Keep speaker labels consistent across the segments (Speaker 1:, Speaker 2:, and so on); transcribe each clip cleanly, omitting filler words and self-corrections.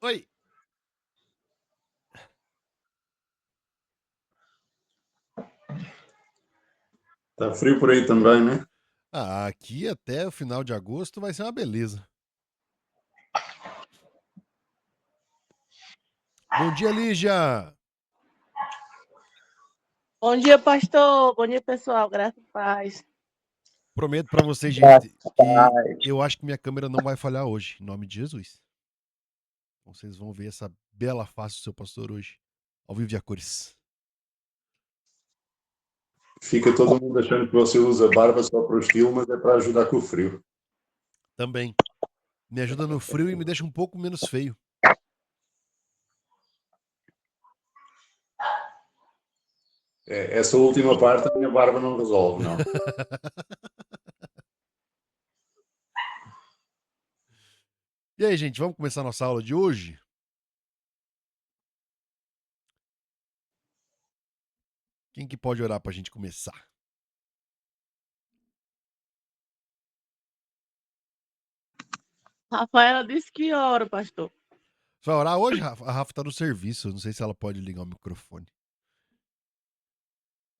Speaker 1: Oi.
Speaker 2: Tá frio por aí também, né?
Speaker 1: Aqui até o final de agosto vai ser uma beleza. Bom dia, Lígia.
Speaker 3: Bom dia, pastor. Bom dia, pessoal. Graça e paz.
Speaker 1: Prometo pra vocês,
Speaker 4: Graças
Speaker 1: gente,
Speaker 4: a
Speaker 1: que
Speaker 4: Deus.
Speaker 1: eu acho que minha câmera não vai falhar hoje, em nome de Jesus. Então vocês vão ver essa bela face do seu pastor hoje, ao vivo de a cores.
Speaker 2: Fica todo mundo achando que você usa barba só para o estilo, mas é para ajudar com o frio.
Speaker 1: Também. Me ajuda no frio e me deixa um pouco menos feio.
Speaker 2: Essa última parte a minha barba não resolve, não.
Speaker 1: E aí, gente, vamos começar nossa aula de hoje? Quem que pode orar pra gente começar?
Speaker 3: Rafaela disse que ora, pastor.
Speaker 1: Você vai orar hoje, Rafa? A Rafa tá no serviço, eu não sei se ela pode ligar o microfone.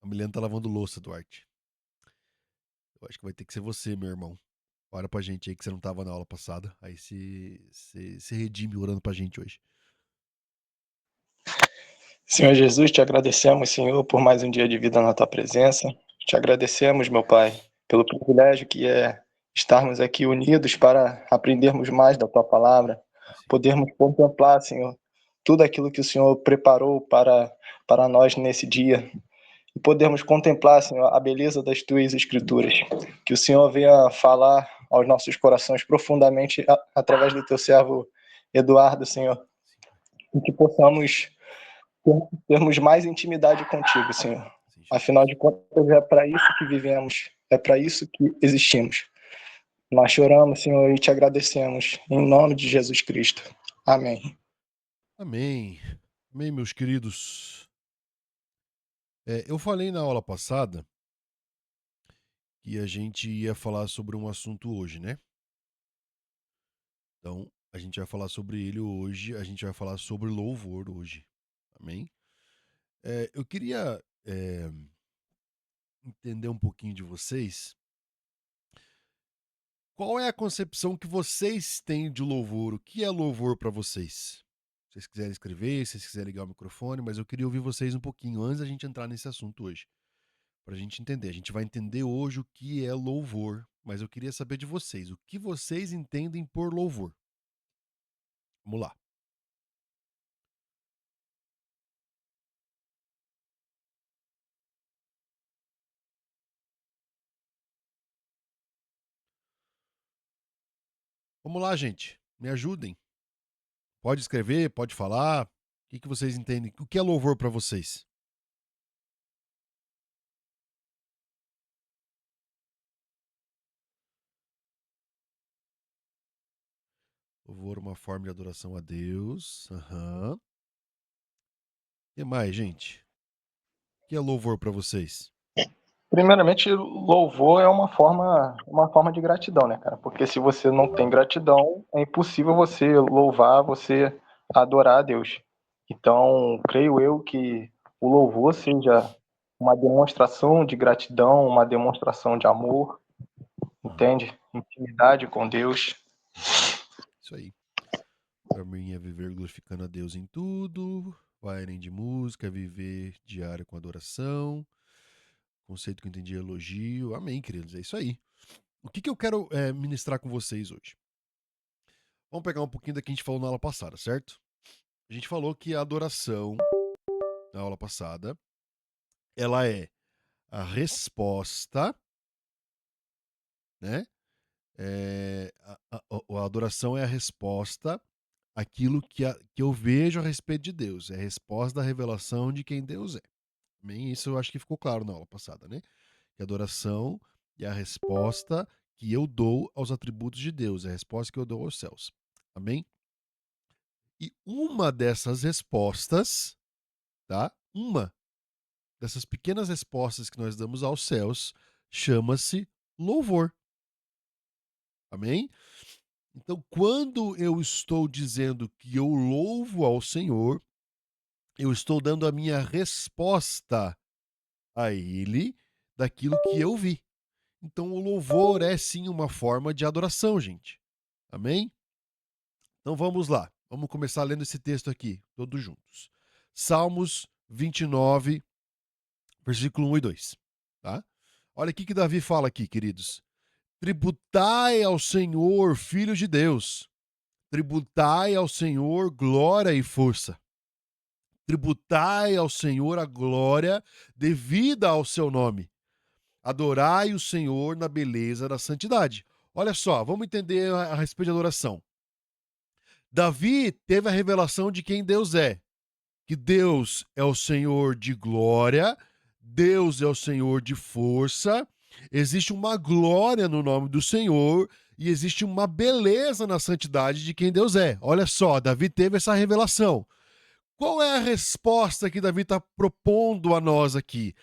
Speaker 1: A Milena tá lavando louça, Duarte. Eu acho que vai ter que ser você, meu irmão. Ora pra gente aí que você não tava na aula passada. Aí se redime orando pra gente hoje.
Speaker 4: Senhor Jesus, te agradecemos, Senhor, por mais um dia de vida na tua presença. Te agradecemos, meu Pai, pelo privilégio que é estarmos aqui unidos para aprendermos mais da tua palavra, podermos contemplar, Senhor, tudo aquilo que o Senhor preparou para nós nesse dia e podermos contemplar, Senhor, a beleza das tuas escrituras. Que o Senhor venha falar aos nossos corações profundamente através do teu servo Eduardo, Senhor, e que possamos termos mais intimidade contigo, Senhor.
Speaker 1: Sim,
Speaker 4: Afinal
Speaker 1: Jesus.
Speaker 4: de contas, é para isso que vivemos, é para isso que existimos. Nós choramos, Senhor, e te agradecemos, em nome de Jesus Cristo. Amém.
Speaker 1: Amém. Amém, meus queridos. Eu falei na aula passada que a gente ia falar sobre um assunto hoje, né? Então, a gente vai falar sobre ele hoje. A gente vai falar sobre louvor hoje. Amém? Eu queria entender um pouquinho de vocês. Qual é a concepção que vocês têm de louvor? O que é louvor para vocês? Se vocês quiserem escrever, se vocês quiserem ligar o microfone, mas eu queria ouvir vocês um pouquinho antes da gente entrar nesse assunto hoje. Pra gente entender. A gente vai entender hoje o que é louvor, mas eu queria saber de vocês. O que vocês entendem por louvor? Vamos lá. Vamos lá, gente. Me ajudem. Pode escrever, pode falar. O que vocês entendem? O que é louvor para vocês? Louvor, uma forma de adoração a Deus. Aham. O que mais, gente? O que é louvor para vocês?
Speaker 4: Primeiramente, louvor é uma forma de gratidão, né, cara? Porque se você não tem gratidão, é impossível você louvar, você adorar a Deus. Então, creio eu que o louvor seja uma demonstração de gratidão, uma demonstração de amor,
Speaker 1: Uhum,
Speaker 4: entende? Intimidade com Deus.
Speaker 1: uhum. Isso aí. Para mim é viver glorificando a Deus em tudo. Vairem de música, viver diário com adoração. Conceito que eu entendi é elogio. Amém, queridos. É isso aí. O que eu quero ministrar com vocês hoje? Vamos pegar um pouquinho da que a gente falou na aula passada, certo? A gente falou que a adoração, na aula passada, ela é a resposta, né? A adoração é a resposta àquilo que eu vejo a respeito de Deus. É a resposta da revelação de quem Deus é. Amém? Isso eu acho que ficou claro na aula passada, né? Que a adoração é a resposta que eu dou aos atributos de Deus, é a resposta que eu dou aos céus. Amém? E uma dessas respostas, tá? Uma dessas pequenas respostas que nós damos aos céus chama-se louvor. Amém? Então, quando eu estou dizendo que eu louvo ao Senhor, eu estou dando a minha resposta a Ele daquilo que eu vi. Então, o louvor é sim uma forma de adoração, gente. Amém? Então vamos lá. Vamos começar lendo esse texto aqui, todos juntos. Salmos 29, versículo 1 e 2. Tá? Olha o que Davi fala aqui, queridos. Tributai ao Senhor, filhos de Deus. Tributai ao Senhor glória e força. Tributai ao Senhor a glória devida ao seu nome. Adorai o Senhor na beleza da santidade. Olha só, vamos entender a respeito de adoração. Davi teve a revelação de quem Deus é. Que Deus é o Senhor de glória, Deus é o Senhor de força, existe uma glória no nome do Senhor e existe uma beleza na santidade de quem Deus é. Olha só, Davi teve essa revelação. Qual é a resposta que Davi está propondo a nós aqui?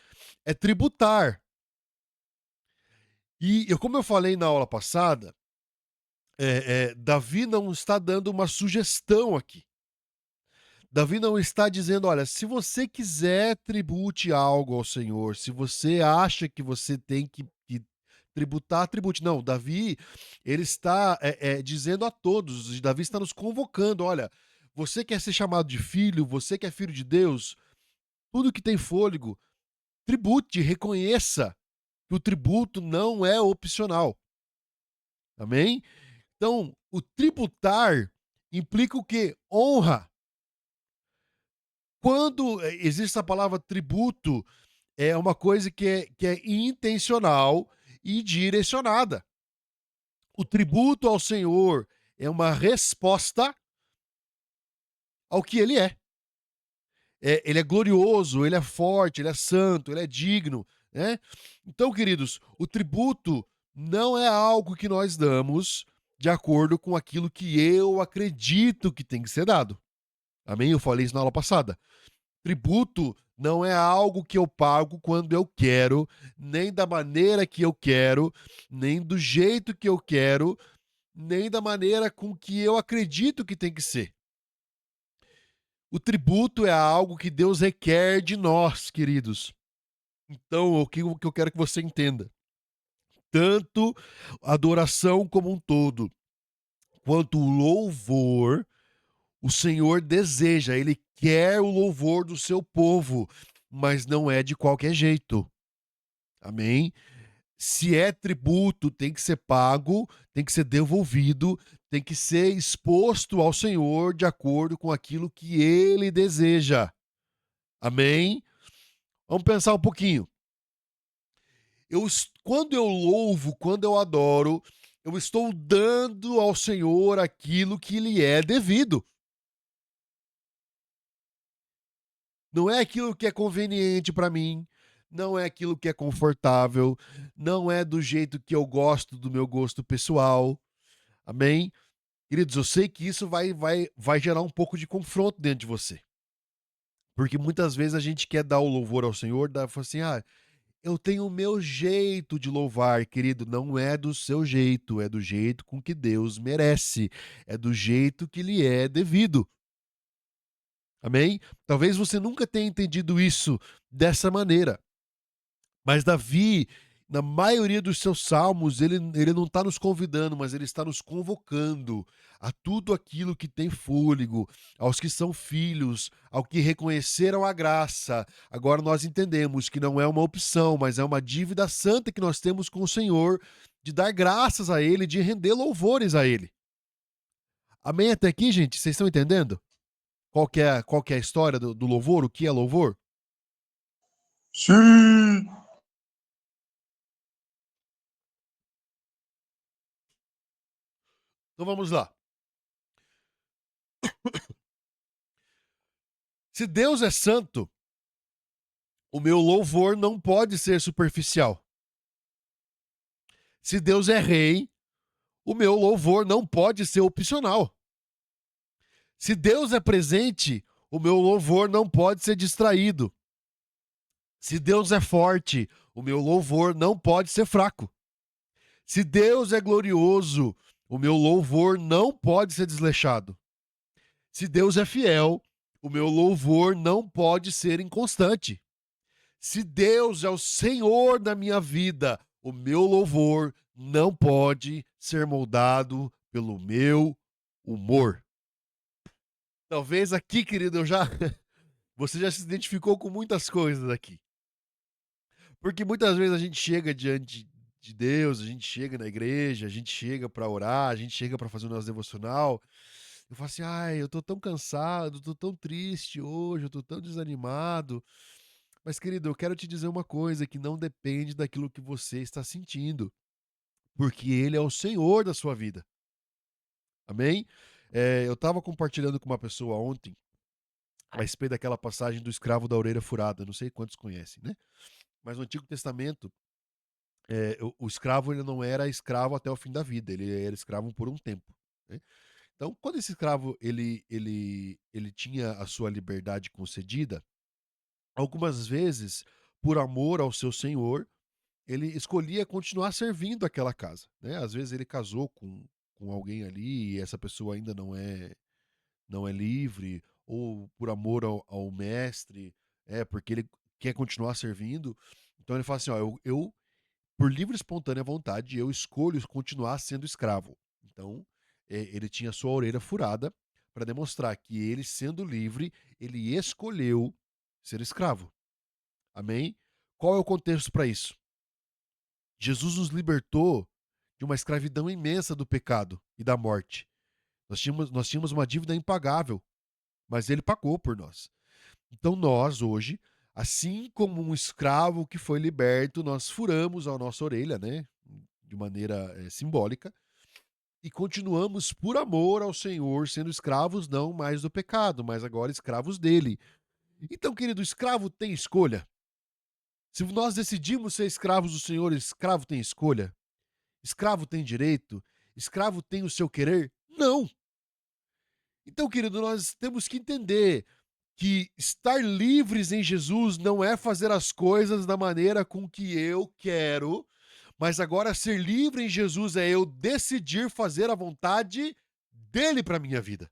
Speaker 1: É tributar. E como eu falei na aula passada, Davi não está dando uma sugestão aqui. Davi não está dizendo, olha, se você quiser, tribute algo ao Senhor. Se você acha que você tem que tributar, tribute. Não, Davi, ele está dizendo a todos, Davi está nos convocando, olha, você quer ser chamado de filho, você que é filho de Deus, tudo que tem fôlego, tribute, reconheça que o tributo não é opcional. Amém? Então, o tributar implica o quê? Honra. Quando existe a palavra tributo, é uma coisa que é intencional e direcionada. O tributo ao Senhor é uma resposta ao que Ele é. Ele é glorioso, Ele é forte, Ele é santo, Ele é digno. Né? Então, queridos, o tributo não é algo que nós damos de acordo com aquilo que eu acredito que tem que ser dado. Amém? Eu falei isso na aula passada. Tributo não é algo que eu pago quando eu quero, nem da maneira que eu quero, nem do jeito que eu quero, nem da maneira com que eu acredito que tem que ser. O tributo é algo que Deus requer de nós, queridos. Então, o que eu quero que você entenda? Tanto a adoração como um todo, quanto o louvor, o Senhor deseja, Ele quer o louvor do seu povo, mas não é de qualquer jeito. Amém? Se é tributo, tem que ser pago, tem que ser devolvido, tem que ser exposto ao Senhor de acordo com aquilo que Ele deseja. Amém? Vamos pensar um pouquinho. Quando eu louvo, quando eu adoro, eu estou dando ao Senhor aquilo que lhe é devido. Não é aquilo que é conveniente para mim, não é aquilo que é confortável, não é do jeito que eu gosto, do meu gosto pessoal. Amém? Queridos, eu sei que isso vai gerar um pouco de confronto dentro de você. Porque muitas vezes a gente quer dar o louvor ao Senhor, fala assim, eu tenho o meu jeito de louvar, querido. Não é do seu jeito, é do jeito com que Deus merece, é do jeito que lhe é devido. Amém? Talvez você nunca tenha entendido isso dessa maneira. Mas Davi, na maioria dos seus salmos, ele não está nos convidando, mas ele está nos convocando a tudo aquilo que tem fôlego, aos que são filhos, ao que reconheceram a graça. Agora nós entendemos que não é uma opção, mas é uma dívida santa que nós temos com o Senhor, de dar graças a Ele, de render louvores a Ele. Amém até aqui, gente? Vocês estão entendendo? Qual que é a história do louvor? O que é louvor?
Speaker 2: Sim!
Speaker 1: Então vamos lá. Se Deus é santo, o meu louvor não pode ser superficial. Se Deus é rei, o meu louvor não pode ser opcional. Se Deus é presente, o meu louvor não pode ser distraído. Se Deus é forte, o meu louvor não pode ser fraco. Se Deus é glorioso, o meu louvor não pode ser desleixado. Se Deus é fiel, o meu louvor não pode ser inconstante. Se Deus é o Senhor da minha vida, o meu louvor não pode ser moldado pelo meu humor. Talvez aqui, querido, você já se identificou com muitas coisas aqui. Porque muitas vezes a gente chega diante de Deus, a gente chega na igreja, a gente chega para orar, a gente chega para fazer o nosso devocional. Eu falo assim, ai, eu tô tão cansado, tô tão triste hoje, eu tô tão desanimado. Mas, querido, eu quero te dizer uma coisa que não depende daquilo que você está sentindo, porque Ele é o Senhor da sua vida. Amém? Eu estava compartilhando com uma pessoa ontem a respeito daquela passagem do escravo da orelha furada. Não sei quantos conhecem, né? Mas no Antigo Testamento, o escravo ele não era escravo até o fim da vida, ele era escravo por um tempo, né? Então, quando esse escravo ele tinha a sua liberdade concedida, algumas vezes, por amor ao seu senhor, ele escolhia continuar servindo aquela casa, né? Às vezes ele casou com alguém ali e essa pessoa ainda não é livre, ou por amor ao mestre, porque ele quer continuar servindo. Então ele fala assim, ó, eu por livre e espontânea vontade, eu escolho continuar sendo escravo. Então, ele tinha sua orelha furada para demonstrar que ele, sendo livre, ele escolheu ser escravo. Amém? Qual é o contexto para isso? Jesus nos libertou de uma escravidão imensa do pecado e da morte. Nós tínhamos uma dívida impagável, mas ele pagou por nós. Então nós, hoje, assim como um escravo que foi liberto, nós furamos a nossa orelha, né? De maneira simbólica, e continuamos por amor ao Senhor, sendo escravos não mais do pecado, mas agora escravos dele. Então, querido, escravo tem escolha. Se nós decidimos ser escravos do Senhor, escravo tem escolha. Escravo tem direito? Escravo tem o seu querer? Não. Então, querido, nós temos que entender que estar livres em Jesus não é fazer as coisas da maneira com que eu quero, mas agora ser livre em Jesus é eu decidir fazer a vontade dele para minha vida.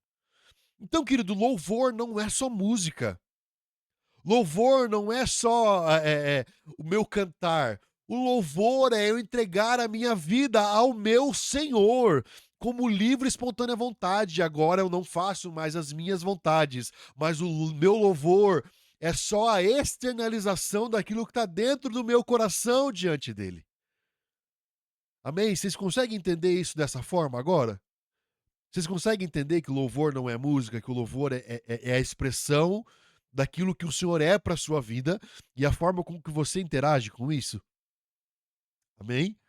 Speaker 1: Então, querido, louvor não é só música. Louvor não é só o meu cantar. O louvor é eu entregar a minha vida ao meu Senhor, como livre e espontânea vontade. Agora eu não faço mais as minhas vontades, mas o meu louvor é só a externalização daquilo que está dentro do meu coração diante dele. Amém? Vocês conseguem entender isso dessa forma agora? Vocês conseguem entender que o louvor não é música, que o louvor é a expressão daquilo que o Senhor é para a sua vida e a forma com que você interage com isso? Amém?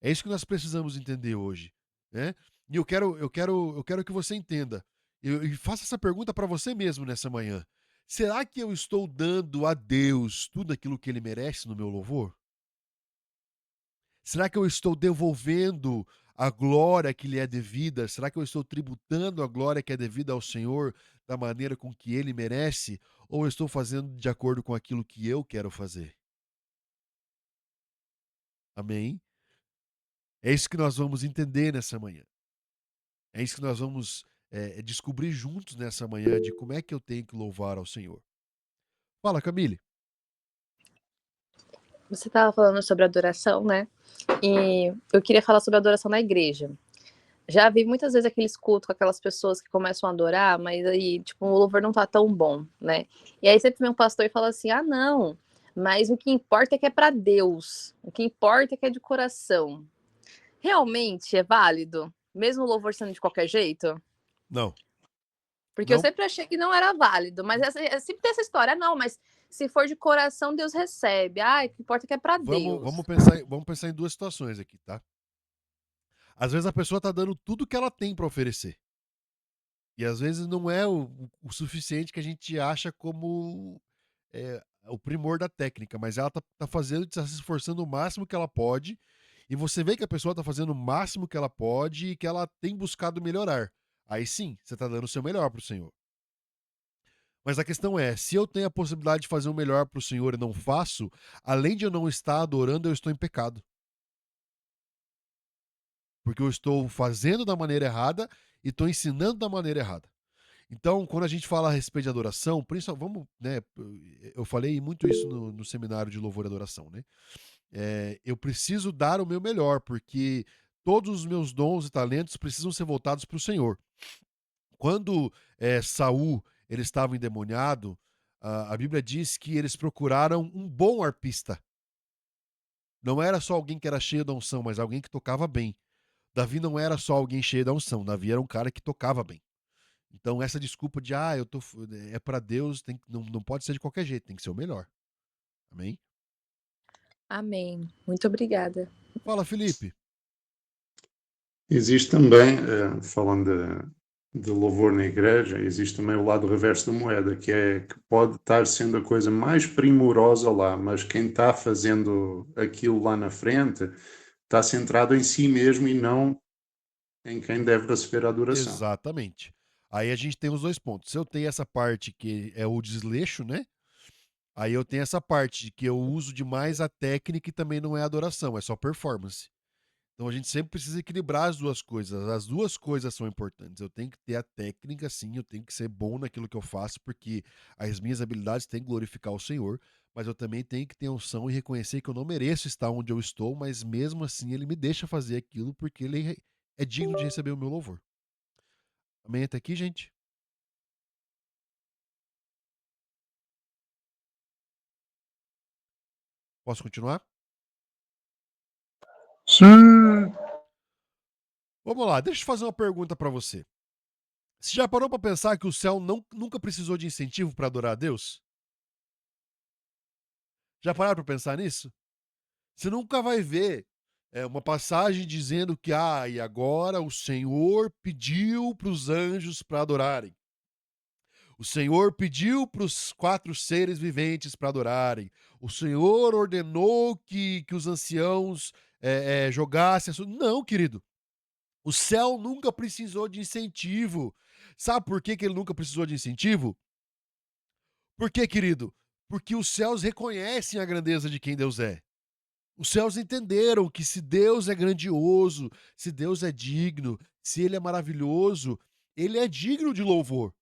Speaker 1: É isso que nós precisamos entender hoje, né? E eu quero que você entenda. E faça essa pergunta para você mesmo nessa manhã. Será que eu estou dando a Deus tudo aquilo que Ele merece no meu louvor? Será que eu estou devolvendo a glória que lhe é devida? Será que eu estou tributando a glória que é devida ao Senhor da maneira com que Ele merece? Ou eu estou fazendo de acordo com aquilo que eu quero fazer? Amém? É isso que nós vamos entender nessa manhã. É isso que nós vamos descobrir juntos nessa manhã de como é que eu tenho que louvar ao Senhor. Fala, Camille.
Speaker 5: Você estava falando sobre adoração, né? E eu queria falar sobre adoração na igreja. Já vi muitas vezes aqueles cultos com aquelas pessoas que começam a adorar, mas aí, tipo, o louvor não tá tão bom, né? E aí sempre vem um pastor e fala assim, ah, não, mas o que importa é que é para Deus. O que importa é que é de coração. Realmente é válido? Mesmo o louvor sendo de qualquer jeito?
Speaker 1: Não.
Speaker 5: Porque
Speaker 1: Não.
Speaker 5: eu sempre achei que não era válido, mas sempre tem essa história, não, mas se for de coração, Deus recebe. Ah, o que importa é que é para Deus.
Speaker 1: Vamos pensar em duas situações aqui, tá? Às vezes a pessoa tá dando tudo que ela tem para oferecer. E às vezes não é o suficiente que a gente acha como o primor da técnica, mas ela tá fazendo, tá se esforçando o máximo que ela pode, e você vê que a pessoa tá fazendo o máximo que ela pode e que ela tem buscado melhorar. Aí sim, você tá dando o seu melhor pro Senhor. Mas a questão é, se eu tenho a possibilidade de fazer o melhor pro Senhor e não faço, além de eu não estar adorando, eu estou em pecado. porque eu estou fazendo da maneira errada e estou ensinando da maneira errada. Então, quando a gente fala a respeito de adoração, vamos, né? Eu falei muito isso no seminário de louvor e adoração, né? Eu preciso dar o meu melhor, porque todos os meus dons e talentos precisam ser voltados para o Senhor. Quando Saul ele estava endemoniado, a Bíblia diz que eles procuraram um bom arpista. Não era só alguém que era cheio da unção, mas alguém que tocava bem. Davi não era só alguém cheio da unção, Davi era um cara que tocava bem. Então essa desculpa de é para Deus, não pode ser de qualquer jeito, tem que ser o melhor. Amém?
Speaker 5: Amém. Muito obrigada.
Speaker 1: Fala, Felipe.
Speaker 2: Existe também, falando de louvor na igreja, existe também o lado reverso da moeda, que pode estar sendo a coisa mais primorosa lá, mas quem está fazendo aquilo lá na frente está centrado em si mesmo e não em quem deve receber a adoração.
Speaker 1: Exatamente. Aí a gente tem os dois pontos. Se eu tenho essa parte que é o desleixo, né? Aí eu tenho essa parte de que eu uso demais a técnica e também não é adoração, é só performance. Então a gente sempre precisa equilibrar as duas coisas. As duas coisas são importantes. Eu tenho que ter a técnica, sim, eu tenho que ser bom naquilo que eu faço, porque as minhas habilidades têm que glorificar o Senhor, mas eu também tenho que ter unção e reconhecer que eu não mereço estar onde eu estou, mas mesmo assim ele me deixa fazer aquilo porque ele é digno de receber o meu louvor. Amém até aqui, gente? Posso continuar?
Speaker 2: Sim.
Speaker 1: Vamos lá, deixa eu fazer uma pergunta para você. Você já parou para pensar que o céu nunca precisou de incentivo para adorar a Deus? Já pararam para pensar nisso? Você nunca vai ver uma passagem dizendo que e agora o Senhor pediu para os anjos para adorarem. O Senhor pediu para os 4 seres viventes para adorarem. O Senhor ordenou que os anciãos jogassem. Não, querido. O céu nunca precisou de incentivo. Sabe por que ele nunca precisou de incentivo? Por quê, querido? Porque os céus reconhecem a grandeza de quem Deus é. Os céus entenderam que se Deus é grandioso, se Deus é digno, se Ele é maravilhoso, Ele é digno de louvor.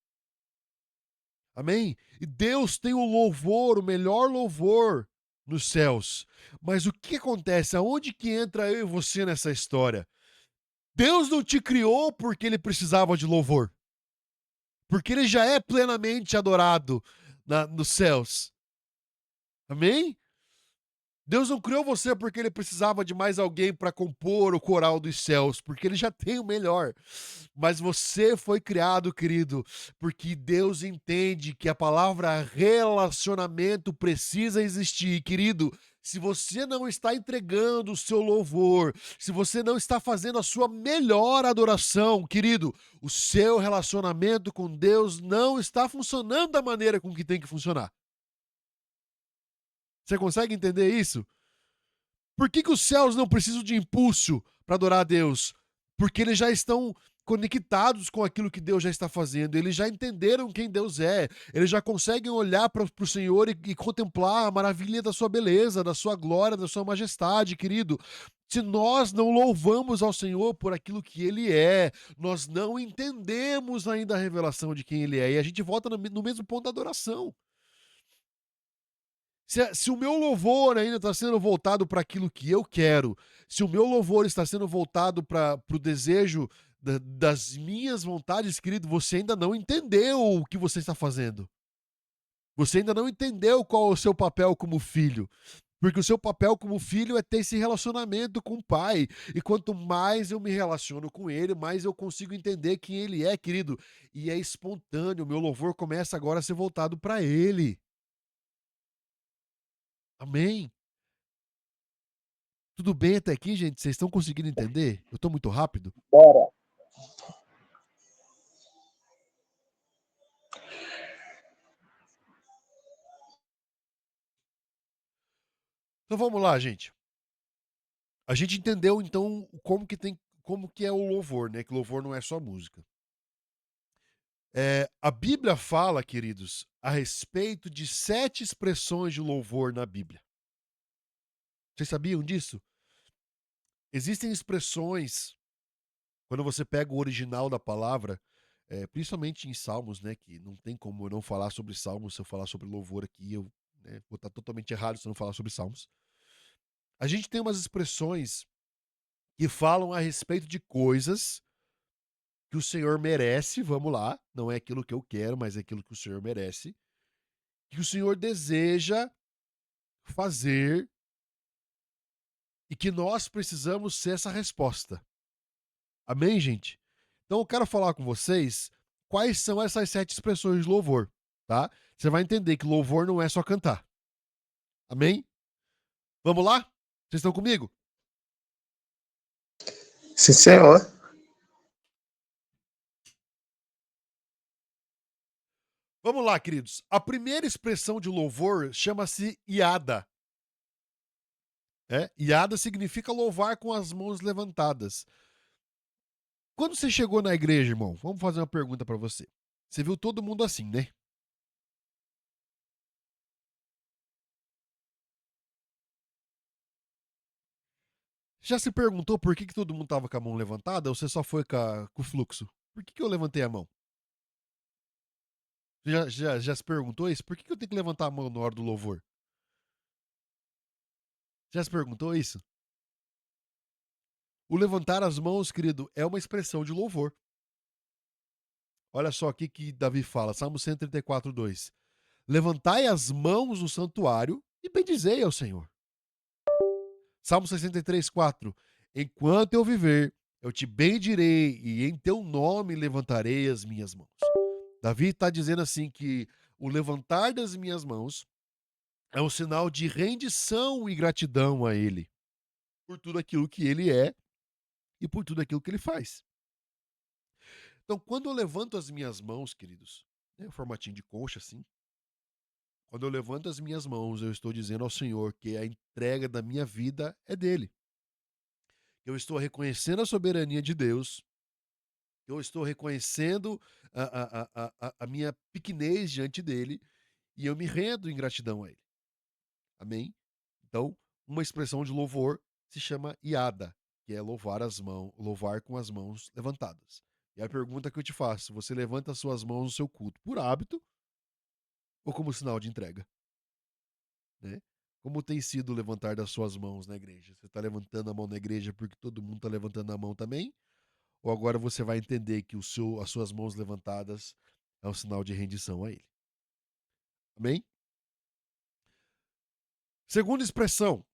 Speaker 1: Amém? E Deus tem o louvor, o melhor louvor nos céus. Mas o que acontece? Aonde que entra eu e você nessa história? Deus não te criou porque Ele precisava de louvor. Porque Ele já é plenamente adorado nos céus. Amém? Deus não criou você porque ele precisava de mais alguém para compor o coral dos céus, porque ele já tem o melhor. Mas você foi criado, querido, porque Deus entende que a palavra relacionamento precisa existir, querido. Se você não está entregando o seu louvor, se você não está fazendo a sua melhor adoração, querido, o seu relacionamento com Deus não está funcionando da maneira com que tem que funcionar. Você consegue entender isso? Por que os céus não precisam de impulso para adorar a Deus? Porque eles já estão conectados com aquilo que Deus já está fazendo. Eles já entenderam quem Deus é. Eles já conseguem olhar para o Senhor e contemplar a maravilha da sua beleza, da sua glória, da sua majestade, querido. Se nós não louvamos ao Senhor por aquilo que Ele é, nós não entendemos ainda a revelação de quem Ele é. E a gente volta no mesmo ponto da adoração. Se o meu louvor ainda está sendo voltado para aquilo que eu quero, se o meu louvor está sendo voltado para o desejo das minhas vontades, querido, você ainda não entendeu o que você está fazendo. Você ainda não entendeu qual é o seu papel como filho. Porque o seu papel como filho é ter esse relacionamento com o pai. E quanto mais eu me relaciono com ele, mais eu consigo entender quem ele é, querido. E é espontâneo. O meu louvor começa agora a ser voltado para ele. Amém? Tudo bem até aqui, gente? Vocês estão conseguindo entender? Eu estou muito rápido?
Speaker 4: Bora.
Speaker 1: Então vamos lá, gente. A gente entendeu então como que é o louvor, né? Que louvor não é só música. A Bíblia fala, queridos, a respeito de 7 expressões de louvor na Bíblia. Vocês sabiam disso? Existem expressões Quando você pega o original da palavra, principalmente em Salmos, né, que não tem como eu não falar sobre Salmos, se eu falar sobre louvor aqui, eu vou estar totalmente errado se eu não falar sobre Salmos. A gente tem umas expressões que falam a respeito de coisas que o Senhor merece, vamos lá, não é aquilo que eu quero, mas é aquilo que o Senhor merece, que o Senhor deseja fazer e que nós precisamos ser essa resposta. Amém, gente? Então eu quero falar com vocês quais são essas 7 expressões de louvor, tá? Você vai entender que louvor não é só cantar. Amém? Vamos lá? Vocês estão comigo?
Speaker 4: Sim, senhor.
Speaker 1: Vamos lá, queridos. A primeira expressão de louvor chama-se iada. Iada significa louvar com as mãos levantadas. Quando você chegou na igreja, irmão, vamos fazer uma pergunta pra você. Você viu todo mundo assim, né? Já se perguntou por que todo mundo tava com a mão levantada ou você só foi com o fluxo? Por que eu levantei a mão? Já se perguntou isso? Por que eu tenho que levantar a mão na hora do louvor? Já se perguntou isso? O levantar as mãos, querido, é uma expressão de louvor. Olha só o que Davi fala, Salmo 134, 2. Levantai as mãos no santuário e bendizei ao Senhor. Salmo 63, 4. Enquanto eu viver, eu te bendirei e em teu nome levantarei as minhas mãos. Davi está dizendo assim que o levantar das minhas mãos é um sinal de rendição e gratidão a Ele por tudo aquilo que Ele é e por tudo aquilo que Ele faz. Então, quando eu levanto as minhas mãos, queridos, formatinho de concha assim, quando eu levanto as minhas mãos, eu estou dizendo ao Senhor que a entrega da minha vida é dele. Eu estou reconhecendo a soberania de Deus. Eu estou reconhecendo a minha pequenez diante dele e eu me rendo em gratidão a ele. Amém? Então, uma expressão de louvor se chama iada, que é louvar com as mãos levantadas. E a pergunta que eu te faço, você levanta as suas mãos no seu culto por hábito ou como sinal de entrega? Né? Como tem sido o levantar das suas mãos na igreja? Você está levantando a mão na igreja porque todo mundo está levantando a mão também? Ou agora você vai entender que as suas mãos levantadas é um sinal de rendição a Ele? Amém? Segunda expressão.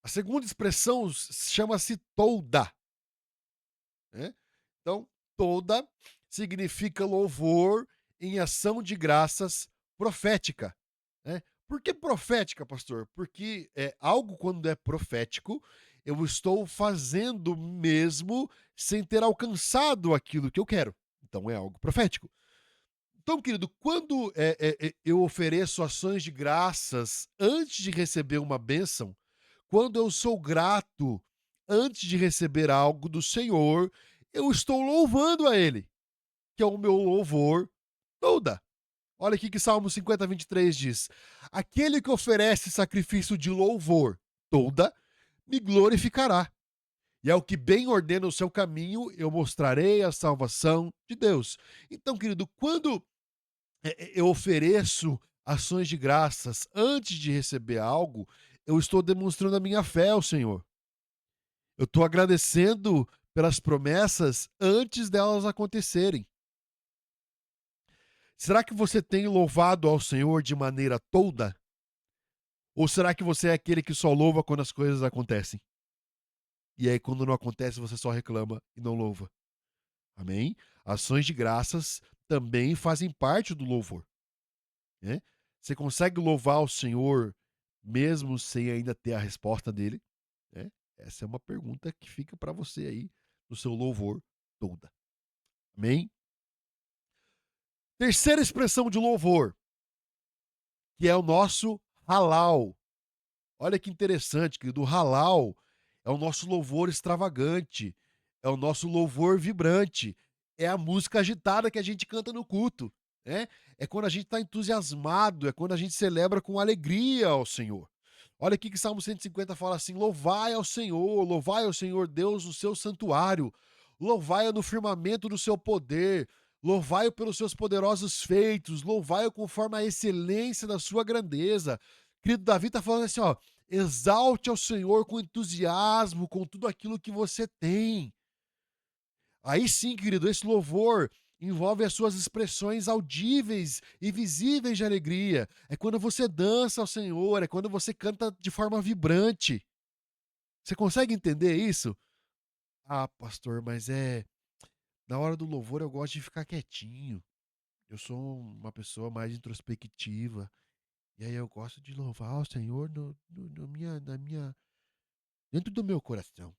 Speaker 1: A segunda expressão chama-se toda. Né? Então, toda significa louvor em ação de graças profética. Né? Por que profética, pastor? Porque algo quando é profético, eu estou fazendo mesmo sem ter alcançado aquilo que eu quero. Então é algo profético. Então, querido, quando eu ofereço ações de graças antes de receber uma bênção, quando eu sou grato antes de receber algo do Senhor, eu estou louvando a Ele, que é o meu louvor toda. Olha aqui que Salmo 50, 23 diz: aquele que oferece sacrifício de louvor toda, me glorificará. E ao que bem ordena o seu caminho, eu mostrarei a salvação de Deus. Então, querido, quando eu ofereço ações de graças antes de receber algo, eu estou demonstrando a minha fé ao Senhor. Eu estou agradecendo pelas promessas antes delas acontecerem. Será que você tem louvado ao Senhor de maneira toda? Ou será que você é aquele que só louva quando as coisas acontecem? E aí, quando não acontece, você só reclama e não louva. Amém? Ações de graças também fazem parte do louvor. Né? Você consegue louvar o Senhor mesmo sem ainda ter a resposta dele? Né? Essa é uma pergunta que fica para você aí no seu louvor toda. Amém? Terceira expressão de louvor, que é o nosso halal. Olha que interessante, querido. O halal é o nosso louvor extravagante, é o nosso louvor vibrante, é a música agitada que a gente canta no culto. Né? É quando a gente está entusiasmado, é quando a gente celebra com alegria ao Senhor. Olha aqui que Salmo 150 fala assim: louvai ao Senhor Deus no seu santuário, Louvai-o no firmamento do seu poder. Louvai-o pelos seus poderosos feitos. Louvai-o conforme a excelência da sua grandeza. Querido, Davi está falando assim, ó, exalte ao Senhor com entusiasmo, com tudo aquilo que você tem. Aí sim, querido, esse louvor envolve as suas expressões audíveis e visíveis de alegria. É quando você dança ao Senhor, é quando você canta de forma vibrante. Você consegue entender isso? Ah, pastor, mas na hora do louvor eu gosto de ficar quietinho. Eu sou uma pessoa mais introspectiva. E aí eu gosto de louvar o Senhor dentro do meu coração.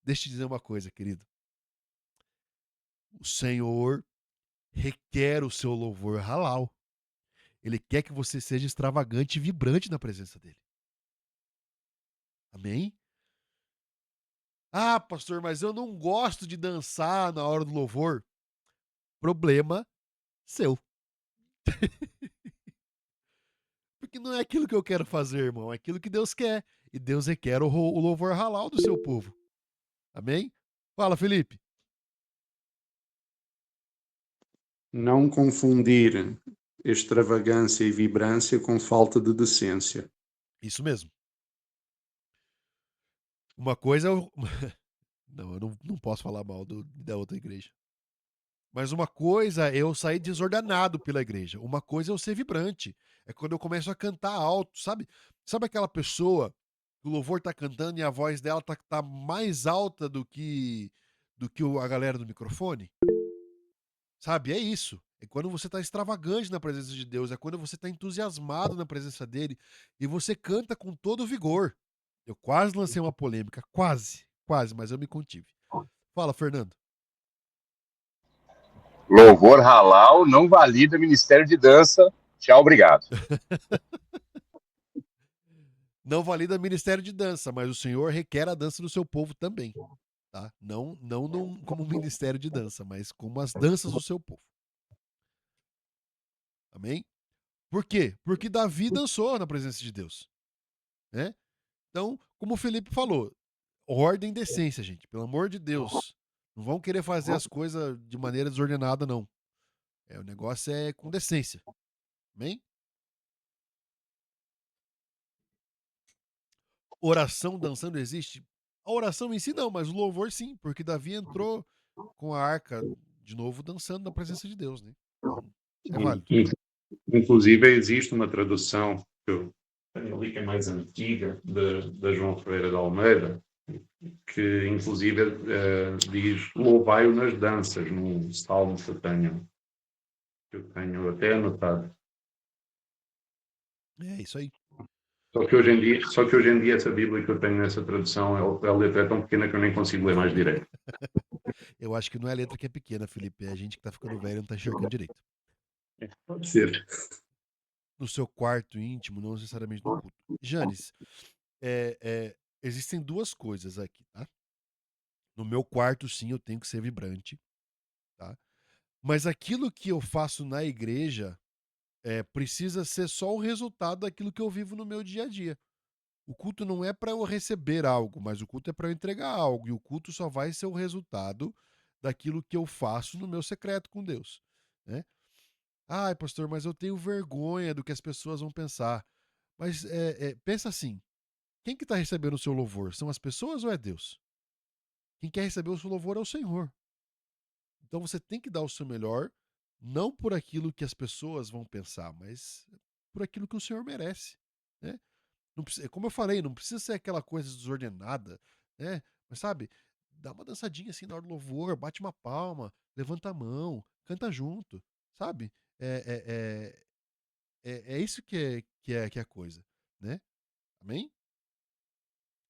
Speaker 1: Deixa eu te dizer uma coisa, querido. O Senhor requer o seu louvor halal. Ele quer que você seja extravagante e vibrante na presença dele. Amém? Ah, pastor, mas eu não gosto de dançar na hora do louvor. Problema seu. Porque não é aquilo que eu quero fazer, irmão. É aquilo que Deus quer. E Deus requer o louvor halal do seu povo. Amém? Fala, Felipe.
Speaker 2: Não confundir extravagância e vibrância com falta de decência.
Speaker 1: Isso mesmo. Uma coisa é Não, eu não posso falar mal da outra igreja. Mas uma coisa é eu sair desordenado pela igreja. Uma coisa é eu ser vibrante. É quando eu começo a cantar alto, sabe? Sabe aquela pessoa que o louvor tá cantando e a voz dela tá mais alta do que a galera do microfone? Sabe? É isso. É quando você tá extravagante na presença de Deus. É quando você tá entusiasmado na presença dele e você canta com todo vigor. Eu quase lancei uma polêmica. Quase. Quase, mas eu me contive. Fala, Fernando.
Speaker 6: Louvor halal não valida Ministério de Dança. Tchau, obrigado.
Speaker 1: Não valida ministério de dança, mas o Senhor requer a dança do seu povo também, tá? Não como ministério de dança, mas como as danças do seu povo. Amém? Por quê? Porque Davi dançou na presença de Deus, né? Então, como o Felipe falou, ordem e decência, gente, pelo amor de Deus. Não vão querer fazer as coisas de maneira desordenada, não. O negócio é com decência. Amém? Oração dançando existe? A oração em si não, mas o louvor sim, porque Davi entrou com a arca de novo dançando na presença de Deus, né? Então, é válido.
Speaker 2: Inclusive, existe uma tradução que eu tenho ali, que é mais antiga, da João Ferreira de Almeida, que inclusive diz louvai-o nas danças, num salmo que eu tenho até anotado.
Speaker 1: É isso aí.
Speaker 2: Só que hoje em dia essa Bíblia que eu tenho nessa tradução, a letra é tão pequena que eu nem consigo ler mais direito.
Speaker 1: Eu acho que não é a letra que é pequena, Felipe. É a gente que tá ficando velho e não tá enxergando direito.
Speaker 2: Pode ser.
Speaker 1: No seu quarto íntimo, não necessariamente no culto. Janes, existem duas coisas aqui, tá? No meu quarto, sim, eu tenho que ser vibrante, tá? Mas aquilo que eu faço na igreja precisa ser só o resultado daquilo que eu vivo no meu dia a dia. O culto não é para eu receber algo, mas o culto é para eu entregar algo. E o culto só vai ser o resultado daquilo que eu faço no meu secreto com Deus, né? Ai, pastor, mas eu tenho vergonha do que as pessoas vão pensar. Mas pensa assim, quem que está recebendo o seu louvor? São as pessoas ou é Deus? Quem quer receber o seu louvor é o Senhor. Então você tem que dar o seu melhor, não por aquilo que as pessoas vão pensar, mas por aquilo que o Senhor merece, né? Não precisa, como eu falei, não precisa ser aquela coisa desordenada, né? Mas sabe, dá uma dançadinha assim na hora do louvor, bate uma palma, levanta a mão, canta junto, sabe? É isso que é a coisa, né? Amém?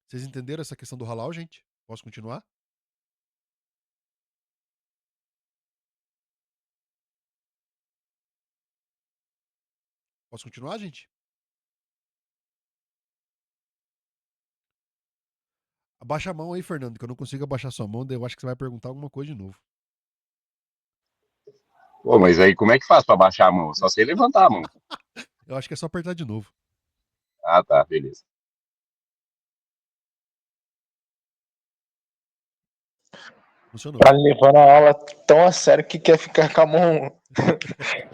Speaker 1: Vocês entenderam essa questão do halal, gente? Posso continuar? Posso continuar, gente? Abaixa a mão aí, Fernando, que eu não consigo abaixar sua mão, daí eu acho que você vai perguntar alguma coisa de novo.
Speaker 6: Pô, mas aí como é que faz para baixar a mão? Só sei levantar a mão.
Speaker 1: Eu acho que é só apertar de novo.
Speaker 6: Ah, tá, beleza.
Speaker 1: Funcionou.
Speaker 4: Tá levando a aula tão a sério que quer ficar com a mão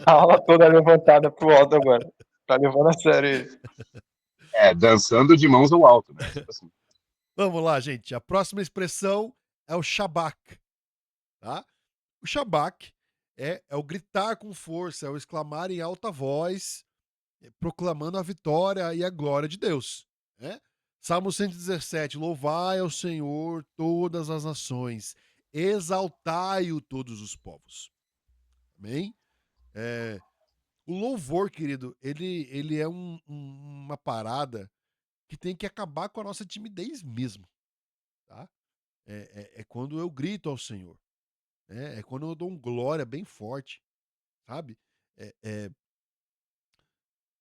Speaker 4: a aula toda levantada pro alto agora. Tá levando a sério ele.
Speaker 6: Dançando de mãos ao alto, né? Tipo assim.
Speaker 1: Vamos lá, gente. A próxima expressão é o Shabak. Tá? O Shabak é o gritar com força, é o exclamar em alta voz, proclamando a vitória e a glória de Deus. Né? Salmo 117, louvai ao Senhor todas as nações, exaltai-o todos os povos. Amém? O louvor, querido, ele é uma parada que tem que acabar com a nossa timidez mesmo. Tá? É quando eu grito ao Senhor. É quando eu dou um glória bem forte, sabe?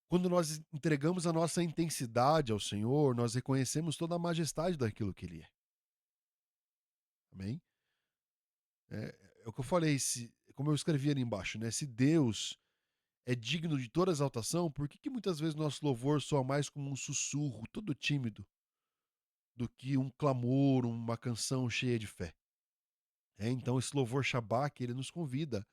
Speaker 1: Quando nós entregamos a nossa intensidade ao Senhor, nós reconhecemos toda a majestade daquilo que Ele é. Amém? É o que eu falei, como eu escrevi ali embaixo, né? Se Deus é digno de toda exaltação, por que muitas vezes nosso louvor soa mais como um sussurro todo tímido do que um clamor, uma canção cheia de fé? Então esse louvor Shabak, ele nos convida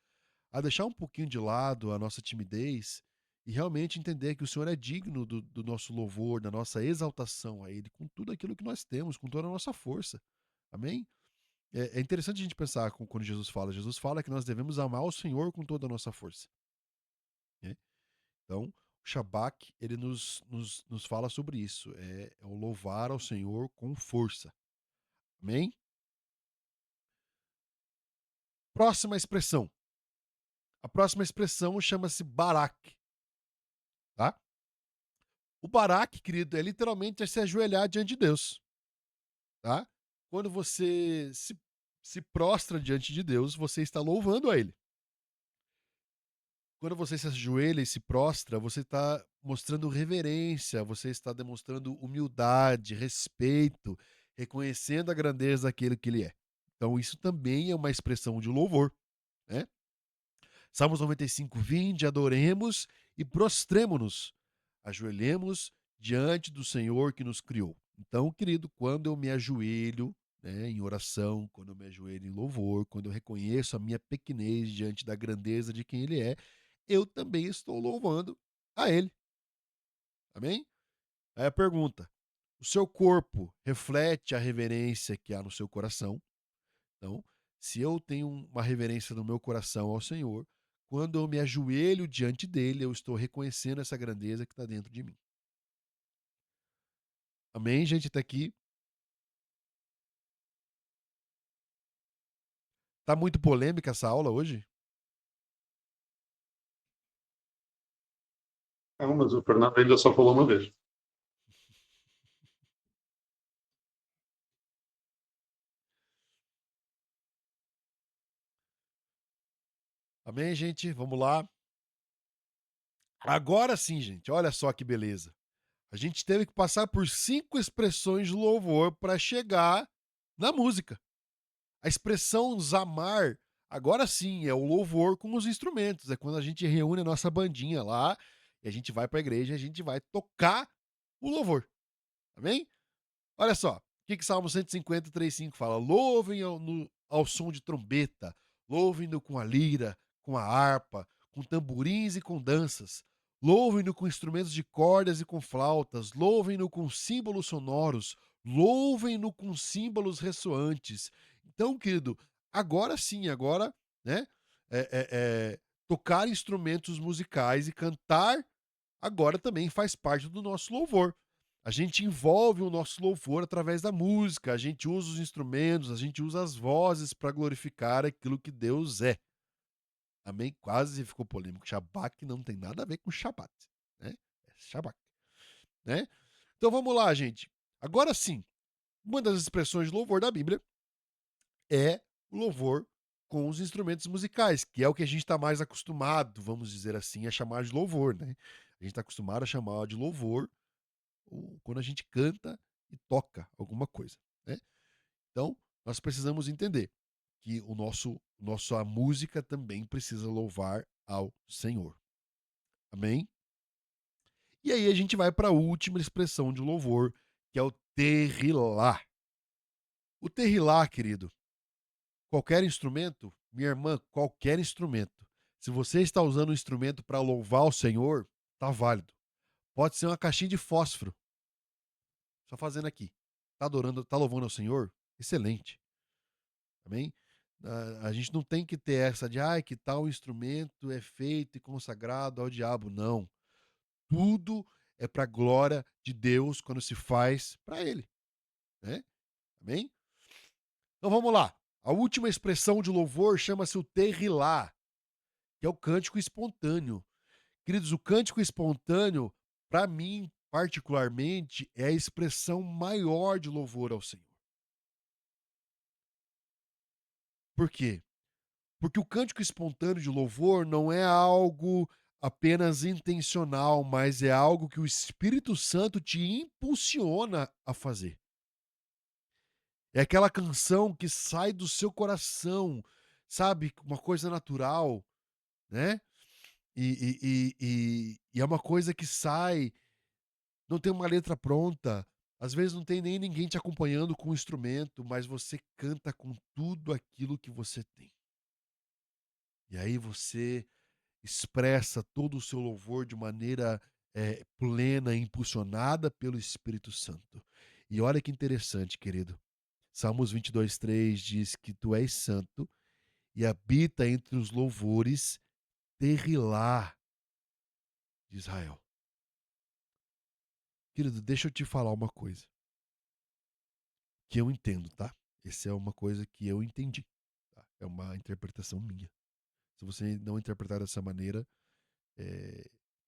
Speaker 1: a deixar um pouquinho de lado a nossa timidez e realmente entender que o Senhor é digno do nosso louvor, da nossa exaltação a Ele, com tudo aquilo que nós temos, com toda a nossa força. Amém? É interessante a gente pensar quando Jesus fala que nós devemos amar o Senhor com toda a nossa força. Né? Então, o Shabak, ele nos fala sobre isso, é o louvar ao Senhor com força. Amém? Próxima expressão. A próxima expressão chama-se Barak. Tá? O Barak, querido, é literalmente se ajoelhar diante de Deus. Tá? Quando você se prostra diante de Deus, você está louvando a Ele. Quando você se ajoelha e se prostra, você está mostrando reverência, você está demonstrando humildade, respeito, reconhecendo a grandeza daquele que Ele é. Então, isso também é uma expressão de louvor. Né? Salmos 95, vinde, adoremos e prostremo-nos, ajoelhemos diante do Senhor que nos criou. Então, querido, quando eu me ajoelho, né, em oração, quando eu me ajoelho em louvor, quando eu reconheço a minha pequenez diante da grandeza de quem Ele é, eu também estou louvando a Ele. Amém? Aí a pergunta, o seu corpo reflete a reverência que há no seu coração? Então, se eu tenho uma reverência no meu coração ao Senhor, quando eu me ajoelho diante dele, eu estou reconhecendo essa grandeza que está dentro de mim. Amém, gente? Até aqui. Tá muito polêmica essa aula hoje?
Speaker 2: Não, mas o Fernando ainda só falou uma vez.
Speaker 1: Amém, gente? Vamos lá. Agora sim, gente. Olha só que beleza. A gente teve que passar por 5 expressões de louvor para chegar na música. A expressão zamar, agora sim, é o louvor com os instrumentos. É quando a gente reúne a nossa bandinha lá e a gente vai para a igreja e a gente vai tocar o louvor. Amém? Olha só, o que Salmo 150, 3:5 fala? Louvem ao som de trombeta, louvem-no com a lira, com a harpa, com tamborins e com danças. Louvem-no com instrumentos de cordas e com flautas, louvem-no com símbolos sonoros, louvem-no com símbolos ressoantes. Então, querido, agora sim, agora, né? Tocar instrumentos musicais e cantar agora também faz parte do nosso louvor. A gente envolve o nosso louvor através da música, a gente usa os instrumentos, a gente usa as vozes para glorificar aquilo que Deus é. Amém? Quase ficou polêmico. Shabbat não tem nada a ver com Shabbat, né? É Shabbat, né? Então vamos lá, gente. Agora sim, uma das expressões de louvor da Bíblia é o louvor com os instrumentos musicais, que é o que a gente está mais acostumado, vamos dizer assim, a chamar de louvor, né? A gente está acostumado a chamar de louvor quando a gente canta e toca alguma coisa, né? Então, nós precisamos entender que a música também precisa louvar ao Senhor. Amém? E aí a gente vai para a última expressão de louvor, que é o Terrilá. O Terrilá, querido, qualquer instrumento, minha irmã, qualquer instrumento. Se você está usando um instrumento para louvar o Senhor, tá válido. Pode ser uma caixinha de fósforo. Só fazendo aqui. Tá adorando, tá louvando ao Senhor? Excelente. Amém? A gente não tem que ter essa de, que tal instrumento é feito e consagrado ao diabo. Não. Tudo é para a glória de Deus quando se faz para Ele. Né? Amém? Então vamos lá. A última expressão de louvor chama-se o terrilá, que é o cântico espontâneo. Queridos, o cântico espontâneo, para mim, particularmente, é a expressão maior de louvor ao Senhor. Por quê? Porque o cântico espontâneo de louvor não é algo apenas intencional, mas é algo que o Espírito Santo te impulsiona a fazer. É aquela canção que sai do seu coração, sabe? Uma coisa natural, né? E é uma coisa que sai, não tem uma letra pronta, às vezes não tem nem ninguém te acompanhando com o instrumento, mas você canta com tudo aquilo que você tem. E aí você expressa todo o seu louvor de maneira plena, impulsionada pelo Espírito Santo. E olha que interessante, querido. Salmos 22:3 diz que tu és santo e habita entre os louvores terrilá de Israel. Querido, deixa eu te falar uma coisa que eu entendo, tá? Essa é uma coisa que eu entendi. Tá? É uma interpretação minha. Se você não interpretar dessa maneira, é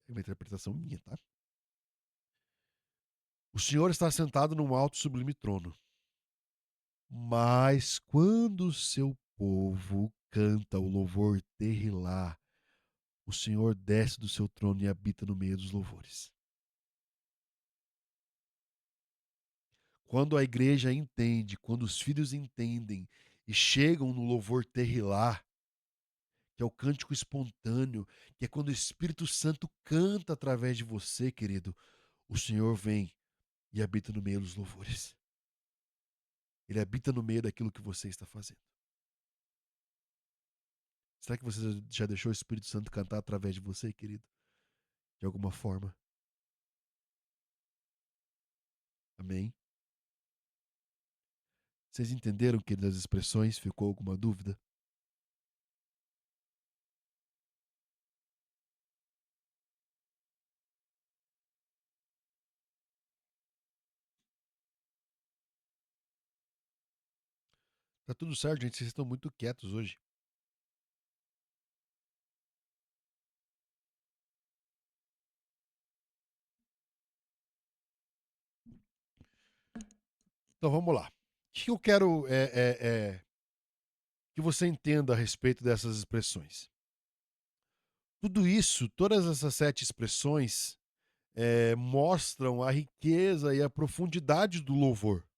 Speaker 1: uma interpretação minha, tá? O Senhor está sentado num alto e sublime trono. Mas quando o seu povo canta o louvor terrilá, o Senhor desce do seu trono e habita no meio dos louvores. Quando a igreja entende, quando os filhos entendem e chegam no louvor terrilá, que é o cântico espontâneo, que é quando o Espírito Santo canta através de você, querido, o Senhor vem e habita no meio dos louvores. Ele habita no meio daquilo que você está fazendo. Será que você já deixou o Espírito Santo cantar através de você, querido? De alguma forma? Amém? Vocês entenderam, querido, as expressões? Ficou alguma dúvida? Tá tudo certo, gente. Vocês estão muito quietos hoje. Então vamos lá. O que eu quero que você entenda a respeito dessas expressões. Tudo isso, todas essas 7 expressões, mostram a riqueza e a profundidade do louvor,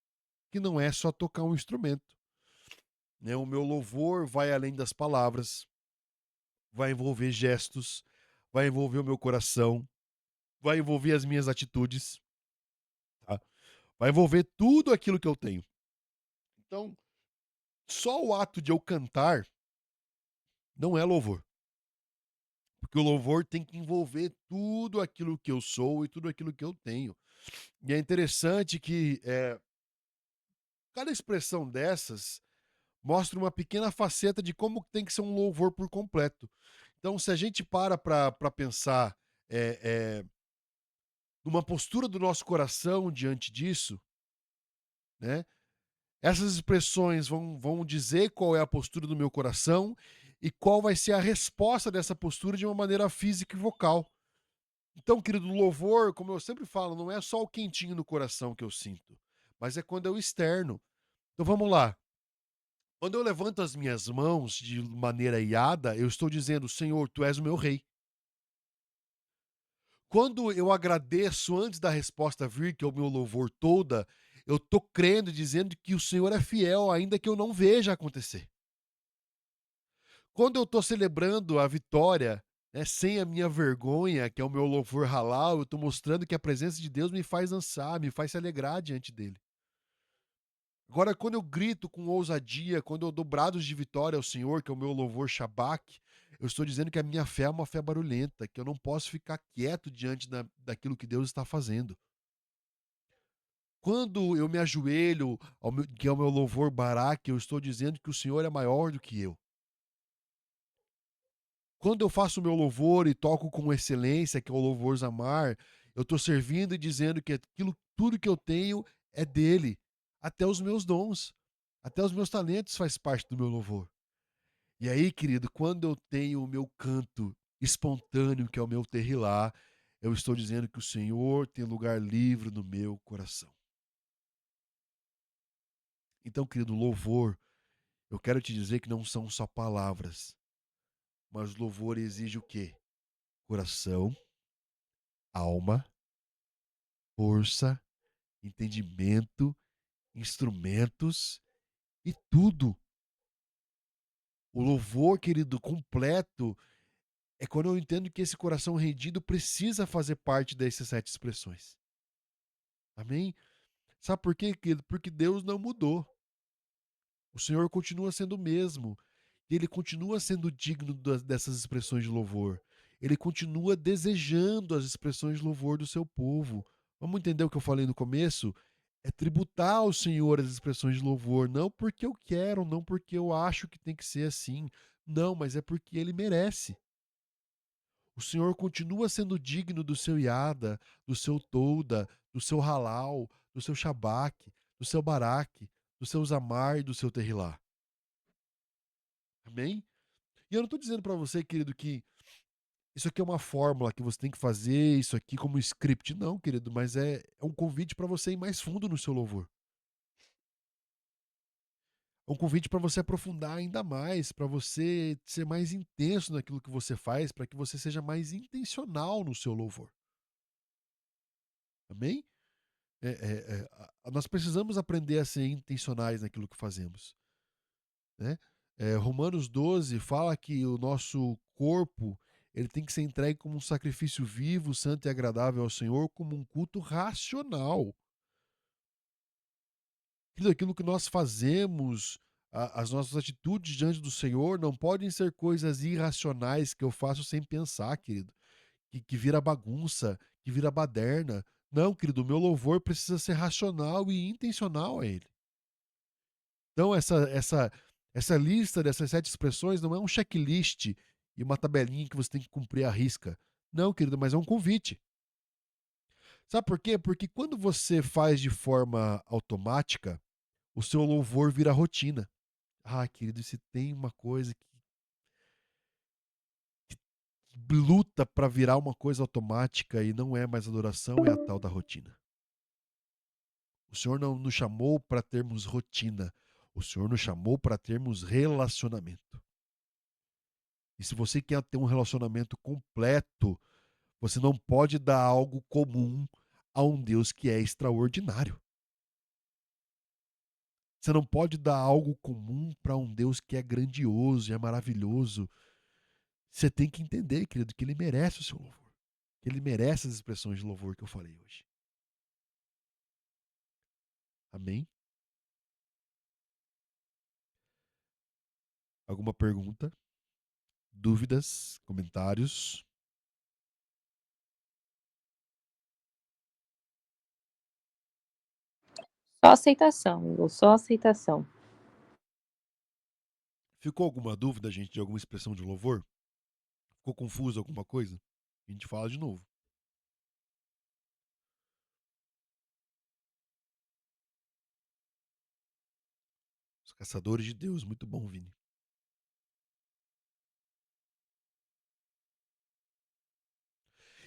Speaker 1: que não é só tocar um instrumento. Né? O meu louvor vai além das palavras, vai envolver gestos, vai envolver o meu coração, vai envolver as minhas atitudes, tá? Vai envolver tudo aquilo que eu tenho. Então, só o ato de eu cantar não é louvor. Porque o louvor tem que envolver tudo aquilo que eu sou e tudo aquilo que eu tenho. E é interessante que cada expressão dessas mostra uma pequena faceta de como tem que ser um louvor por completo. Então, se a gente para pensar numa postura do nosso coração diante disso, né? Essas expressões vão dizer qual é a postura do meu coração e qual vai ser a resposta dessa postura de uma maneira física e vocal. Então, querido, louvor, como eu sempre falo, não é só o quentinho no coração que eu sinto, mas é quando é o externo. Então vamos lá. Quando eu levanto as minhas mãos de maneira iada, eu estou dizendo, Senhor, Tu és o meu rei. Quando eu agradeço antes da resposta vir, que é o meu louvor toda, eu estou crendo e dizendo que o Senhor é fiel, ainda que eu não veja acontecer. Quando eu estou celebrando a vitória, né, sem a minha vergonha, que é o meu louvor halal, eu estou mostrando que a presença de Deus me faz dançar, me faz se alegrar diante dele. Agora, quando eu grito com ousadia, quando eu dou brados de vitória ao Senhor, que é o meu louvor Shabak, eu estou dizendo que a minha fé é uma fé barulhenta, que eu não posso ficar quieto diante daquilo que Deus está fazendo. Quando eu me ajoelho, que é o meu louvor Barak, eu estou dizendo que o Senhor é maior do que eu. Quando eu faço o meu louvor e toco com excelência, que é o louvor Zamar, eu estou servindo e dizendo que tudo que eu tenho é dele, até os meus dons. Até os meus talentos faz parte do meu louvor. E aí, querido, quando eu tenho o meu canto espontâneo, que é o meu terrilá, eu estou dizendo que o Senhor tem lugar livre no meu coração. Então, querido, louvor, eu quero te dizer que não são só palavras, mas louvor exige o quê? Coração, alma, força, entendimento, instrumentos e tudo. O louvor, querido, completo, é quando eu entendo que esse coração rendido precisa fazer parte dessas 7 expressões. Amém? Sabe por quê, querido? Porque Deus não mudou. O Senhor continua sendo o mesmo. E Ele continua sendo digno dessas expressões de louvor. Ele continua desejando as expressões de louvor do seu povo. Vamos entender o que eu falei no começo? É tributar ao Senhor as expressões de louvor, não porque eu quero, não porque eu acho que tem que ser assim. Não, mas é porque Ele merece. O Senhor continua sendo digno do seu Iada, do seu Tolda, do seu Halal, do seu Shabak, do seu Barak, do seu Zamar e do seu Terrilá. Amém? E eu não estou dizendo para você, querido, que isso aqui é uma fórmula que você tem que fazer, isso aqui como script. Não, querido, mas é um convite para você ir mais fundo no seu louvor. É um convite para você aprofundar ainda mais, para você ser mais intenso naquilo que você faz, para que você seja mais intencional no seu louvor. Amém? Nós precisamos aprender a ser intencionais naquilo que fazemos. Né? Romanos 12 fala que o nosso corpo ele tem que ser entregue como um sacrifício vivo, santo e agradável ao Senhor, como um culto racional. Aquilo que nós fazemos, as nossas atitudes diante do Senhor não podem ser coisas irracionais que eu faço sem pensar, querido. Que vira bagunça, que vira baderna. Não, querido, o meu louvor precisa ser racional e intencional a Ele. Então, essa lista dessas 7 expressões não é um checklist e uma tabelinha que você tem que cumprir à risca. Não, querido, mas é um convite. Sabe por quê? Porque quando você faz de forma automática, o seu louvor vira rotina. Ah, querido, se tem uma coisa que luta para virar uma coisa automática e não é mais adoração, é a tal da rotina. O Senhor não nos chamou para termos rotina. O Senhor nos chamou para termos relacionamento. E se você quer ter um relacionamento completo, você não pode dar algo comum a um Deus que é extraordinário. Você não pode dar algo comum para um Deus que é grandioso e é maravilhoso. Você tem que entender, querido, que Ele merece o seu louvor. Que Ele merece as expressões de louvor que eu falei hoje. Amém? Alguma pergunta? Dúvidas? Comentários?
Speaker 5: Só aceitação, Igor, só aceitação.
Speaker 1: Ficou alguma dúvida, gente, de alguma expressão de louvor? Ficou confuso alguma coisa? A gente fala de novo. Os caçadores de Deus, muito bom, Vini.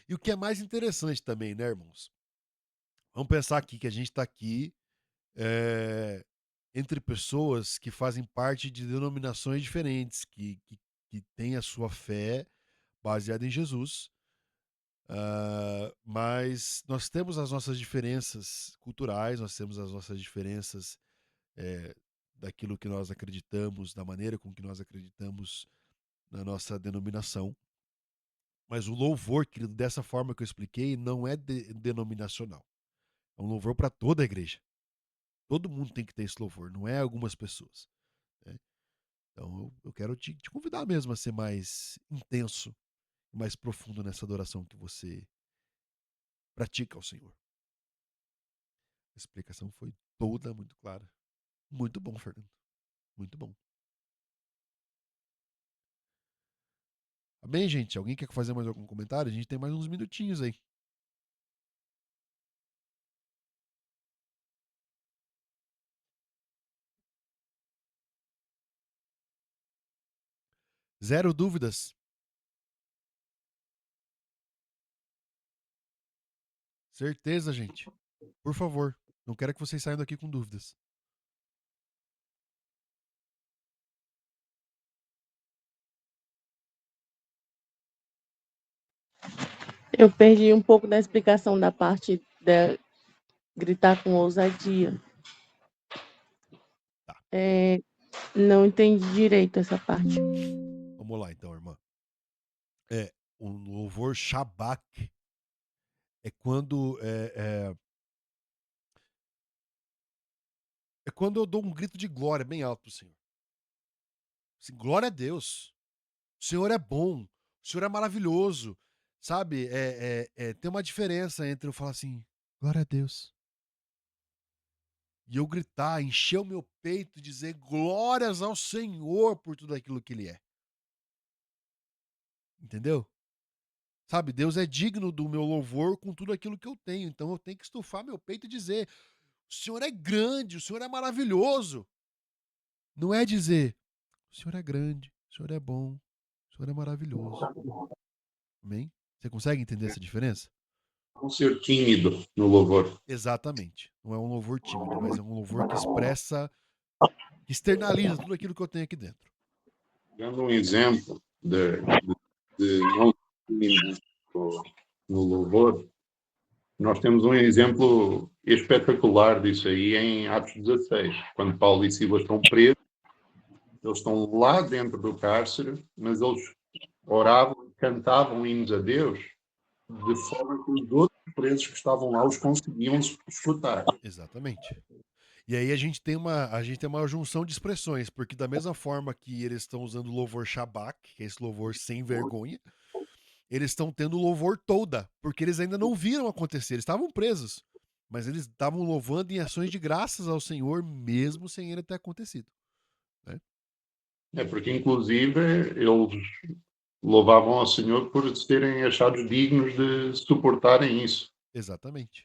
Speaker 1: E o que é mais interessante também, né, irmãos? Vamos pensar aqui que a gente está aqui entre pessoas que fazem parte de denominações diferentes, que têm a sua fé baseada em Jesus. Mas nós temos as nossas diferenças culturais, nós temos as nossas diferenças daquilo que nós acreditamos, da maneira com que nós acreditamos na nossa denominação. Mas o louvor, querido, dessa forma que eu expliquei, não é denominacional. É um louvor para toda a igreja. Todo mundo tem que ter esse louvor, não é algumas pessoas. Né? Então eu quero te convidar mesmo a ser mais intenso, mais profundo nessa adoração que você pratica ao Senhor. A explicação foi toda muito clara. Muito bom, Fernando. Muito bom. Amém, gente? Alguém quer fazer mais algum comentário? A gente tem mais uns minutinhos aí. Zero dúvidas? Certeza, gente. Por favor, não quero que vocês saiam daqui com dúvidas.
Speaker 3: Eu perdi um pouco da explicação da parte de gritar com ousadia.
Speaker 1: Tá.
Speaker 3: Não entendi direito essa parte.
Speaker 1: Vamos lá, então, irmã. O louvor Shabak é quando é quando eu dou um grito de glória bem alto pro Senhor. Assim, glória a Deus. O Senhor é bom. O Senhor é maravilhoso. Sabe? Tem uma diferença entre eu falar assim, glória a Deus, e eu gritar, encher o meu peito e dizer glórias ao Senhor por tudo aquilo que Ele é. Entendeu? Sabe? Deus é digno do meu louvor com tudo aquilo que eu tenho. Então eu tenho que estufar meu peito e dizer, o Senhor é grande, o Senhor é maravilhoso. Não é dizer, o Senhor é grande, o Senhor é bom, o Senhor é maravilhoso. Amém? Você consegue entender essa diferença?
Speaker 2: Não ser tímido no louvor.
Speaker 1: Exatamente. Não é um louvor tímido, mas é um louvor que expressa, que externaliza tudo aquilo que eu tenho aqui dentro.
Speaker 2: Dando um exemplo de não ser tímido no louvor, nós temos um exemplo espetacular disso aí em Atos 16, quando Paulo e Silas estão presos. Eles estão lá dentro do cárcere, mas eles oravam, cantavam hinos a Deus, de forma que os outros presos que estavam lá os conseguiam escutar.
Speaker 1: Exatamente. E aí a gente tem uma junção de expressões, porque da mesma forma que eles estão usando o louvor Shabak, que é esse louvor sem vergonha, eles estão tendo o louvor toda, porque eles ainda não viram acontecer, eles estavam presos, mas eles estavam louvando em ações de graças ao Senhor, mesmo sem ele ter acontecido. Né?
Speaker 2: Porque, inclusive, eles louvavam ao Senhor por se terem achado dignos de suportarem isso.
Speaker 1: Exatamente.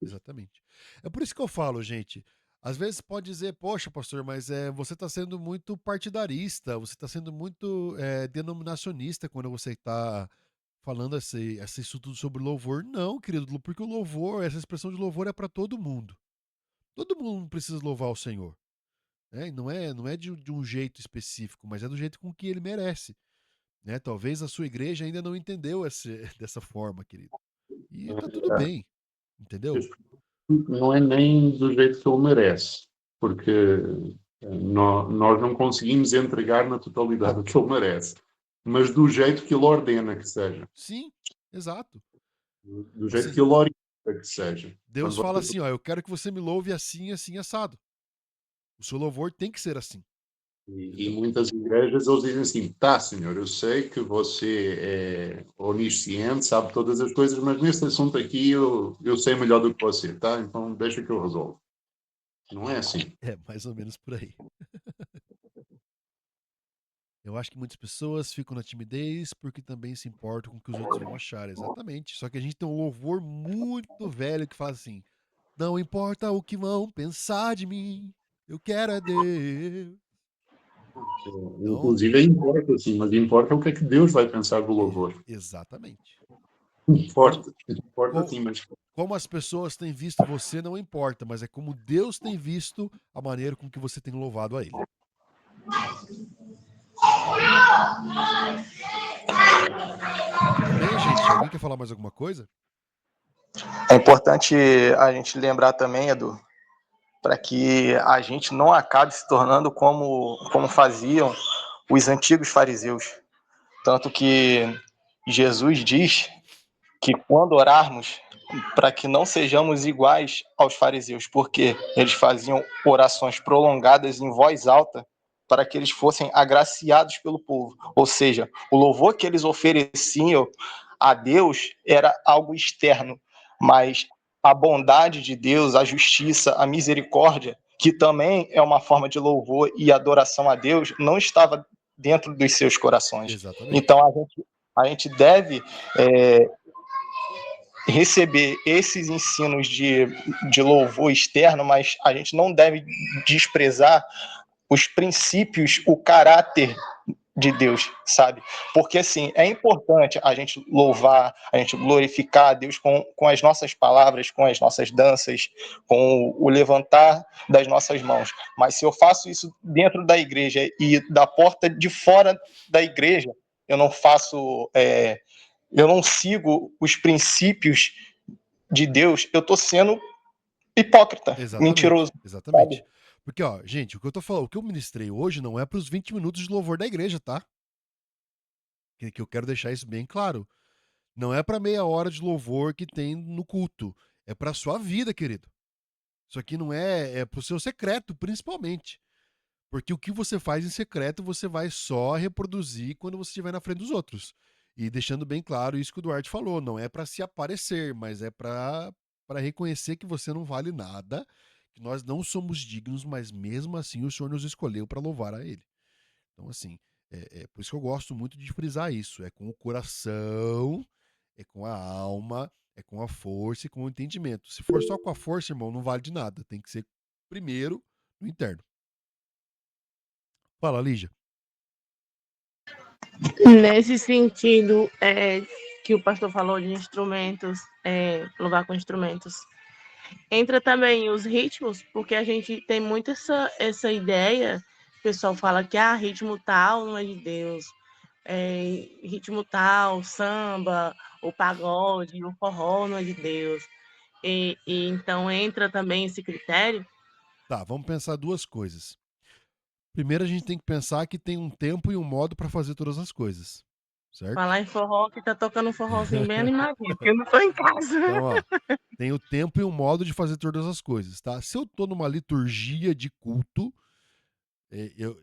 Speaker 1: Exatamente. É por isso que eu falo, gente. Às vezes pode dizer, poxa, pastor, mas você está sendo muito partidarista, você está sendo muito denominacionista quando você está falando isso tudo sobre louvor. Não, querido, porque o louvor, essa expressão de louvor é para todo mundo. Todo mundo precisa louvar o Senhor. Né? E não é de um jeito específico, mas é do jeito com que ele merece. Né? Talvez a sua igreja ainda não entendeu dessa forma, querido. E tá tudo bem, entendeu?
Speaker 2: Não é nem do jeito que ele merece, porque nós não conseguimos entregar na totalidade o que ele merece, mas do jeito que ele ordena que seja.
Speaker 1: Sim, exato.
Speaker 2: Do jeito
Speaker 1: Assim,
Speaker 2: que ele orienta que seja.
Speaker 1: Deus
Speaker 2: Quando
Speaker 1: fala
Speaker 2: você-
Speaker 1: assim, ó, eu quero que você me louve assim, assim, assado. O seu louvor tem que ser assim.
Speaker 2: E muitas igrejas eles dizem assim, tá, senhor, eu sei que você é onisciente, sabe todas as coisas, mas nesse assunto aqui eu sei melhor do que você, tá? Então deixa que eu resolvo. Não é assim.
Speaker 1: É mais ou menos por aí. Eu acho que muitas pessoas ficam na timidez porque também se importam com o que os outros vão achar, exatamente. Só que a gente tem um louvor muito velho que fala assim, não importa o que vão pensar de mim, eu quero é Deus. Então,
Speaker 2: Inclusive importa, sim, mas importa o que é que Deus vai pensar do louvor.
Speaker 1: exatamente.
Speaker 2: Importa
Speaker 1: Como,
Speaker 2: sim, mas
Speaker 1: como as pessoas têm visto você não importa, mas é como Deus tem visto a maneira com que você tem louvado a Ele. Amém, gente? Alguém quer falar mais alguma coisa?
Speaker 4: É importante a gente lembrar também, Edu, para que a gente não acabe se tornando como faziam os antigos fariseus. Tanto que Jesus diz que quando orarmos, para que não sejamos iguais aos fariseus, porque eles faziam orações prolongadas em voz alta para que eles fossem agraciados pelo povo. Ou seja, o louvor que eles ofereciam a Deus era algo externo, mas a bondade de Deus, a justiça, a misericórdia, que também é uma forma de louvor e adoração a Deus, não estava dentro dos seus corações.
Speaker 1: Exatamente.
Speaker 4: Então a gente deve receber esses ensinos de louvor externo, mas a gente não deve desprezar os princípios, o caráter de Deus, sabe? Porque, assim, é importante a gente louvar, a gente glorificar a Deus com as nossas palavras, com as nossas danças, com o levantar das nossas mãos. Mas se eu faço isso dentro da igreja e da porta de fora da igreja, eu não faço... eu não sigo os princípios de Deus, eu tô sendo hipócrita, mentiroso.
Speaker 1: Exatamente.
Speaker 4: Sabe?
Speaker 1: Porque, ó, gente, o que eu tô falando, o que eu ministrei hoje não é pros 20 minutos de louvor da igreja, tá? Que eu quero deixar isso bem claro. Não é pra meia hora de louvor que tem no culto. É pra sua vida, querido. Isso aqui não é pro seu secreto, principalmente. Porque o que você faz em secreto, você vai só reproduzir quando você estiver na frente dos outros. E deixando bem claro isso que o Duarte falou, não é pra se aparecer, mas é pra reconhecer que você não vale nada, que nós não somos dignos, mas mesmo assim o Senhor nos escolheu pra louvar a Ele. Então, assim, é por isso que eu gosto muito de frisar isso. É com o coração, é com a alma, é com a força e com o entendimento. Se for só com a força, irmão, não vale de nada. Tem que ser primeiro no interno. Fala, Lígia.
Speaker 3: Nesse sentido, que o pastor falou de instrumentos, louvar com instrumentos, entra também os ritmos, porque a gente tem muito essa ideia, o pessoal fala que ritmo tal não é de Deus, ritmo tal, samba, o pagode, o forró não é de Deus. E então entra também esse critério.
Speaker 1: Tá, vamos pensar duas coisas. Primeiro, a gente tem que pensar que tem um tempo e um modo pra fazer todas as coisas, certo?
Speaker 3: Falar em forró, que tá tocando um forrozinho bem animadinho, porque eu não tô em casa.
Speaker 1: Então, ó, tem o tempo e o modo de fazer todas as coisas, tá? Se eu tô numa liturgia de culto,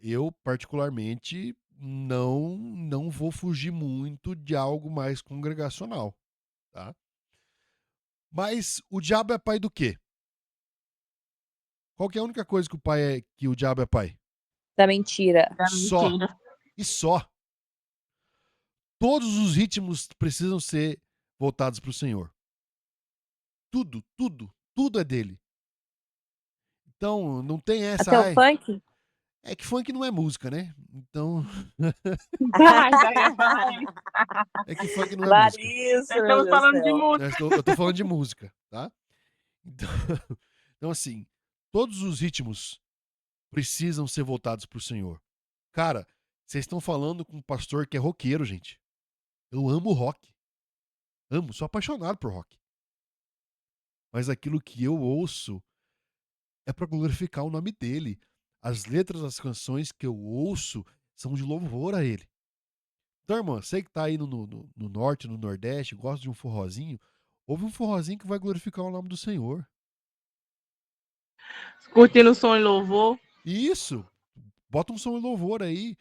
Speaker 1: eu particularmente não vou fugir muito de algo mais congregacional, tá? Mas o diabo é pai do quê? Qual que é a única coisa que o diabo é pai?
Speaker 5: Da mentira.
Speaker 1: Só. E só. Todos os ritmos precisam ser voltados para o Senhor. Tudo é dele. Então, não tem essa...
Speaker 5: Até o funk?
Speaker 1: É que funk não é música, né? Então... É que funk não é música.
Speaker 3: Estamos falando de música.
Speaker 1: Eu tô falando de música, tá? Então, assim, todos os ritmos precisam ser voltados pro Senhor. Cara, vocês estão falando com um pastor que é roqueiro, gente. Eu amo rock. Amo, sou apaixonado por rock. Mas aquilo que eu ouço é pra glorificar o nome dele. As letras das canções que eu ouço são de louvor a ele. Então, irmã, você que tá aí no norte, no nordeste, gosta de um forrozinho, ouve um forrozinho que vai glorificar o nome do Senhor.
Speaker 3: Curtindo o som e louvor.
Speaker 1: Isso! Bota um som e louvor aí.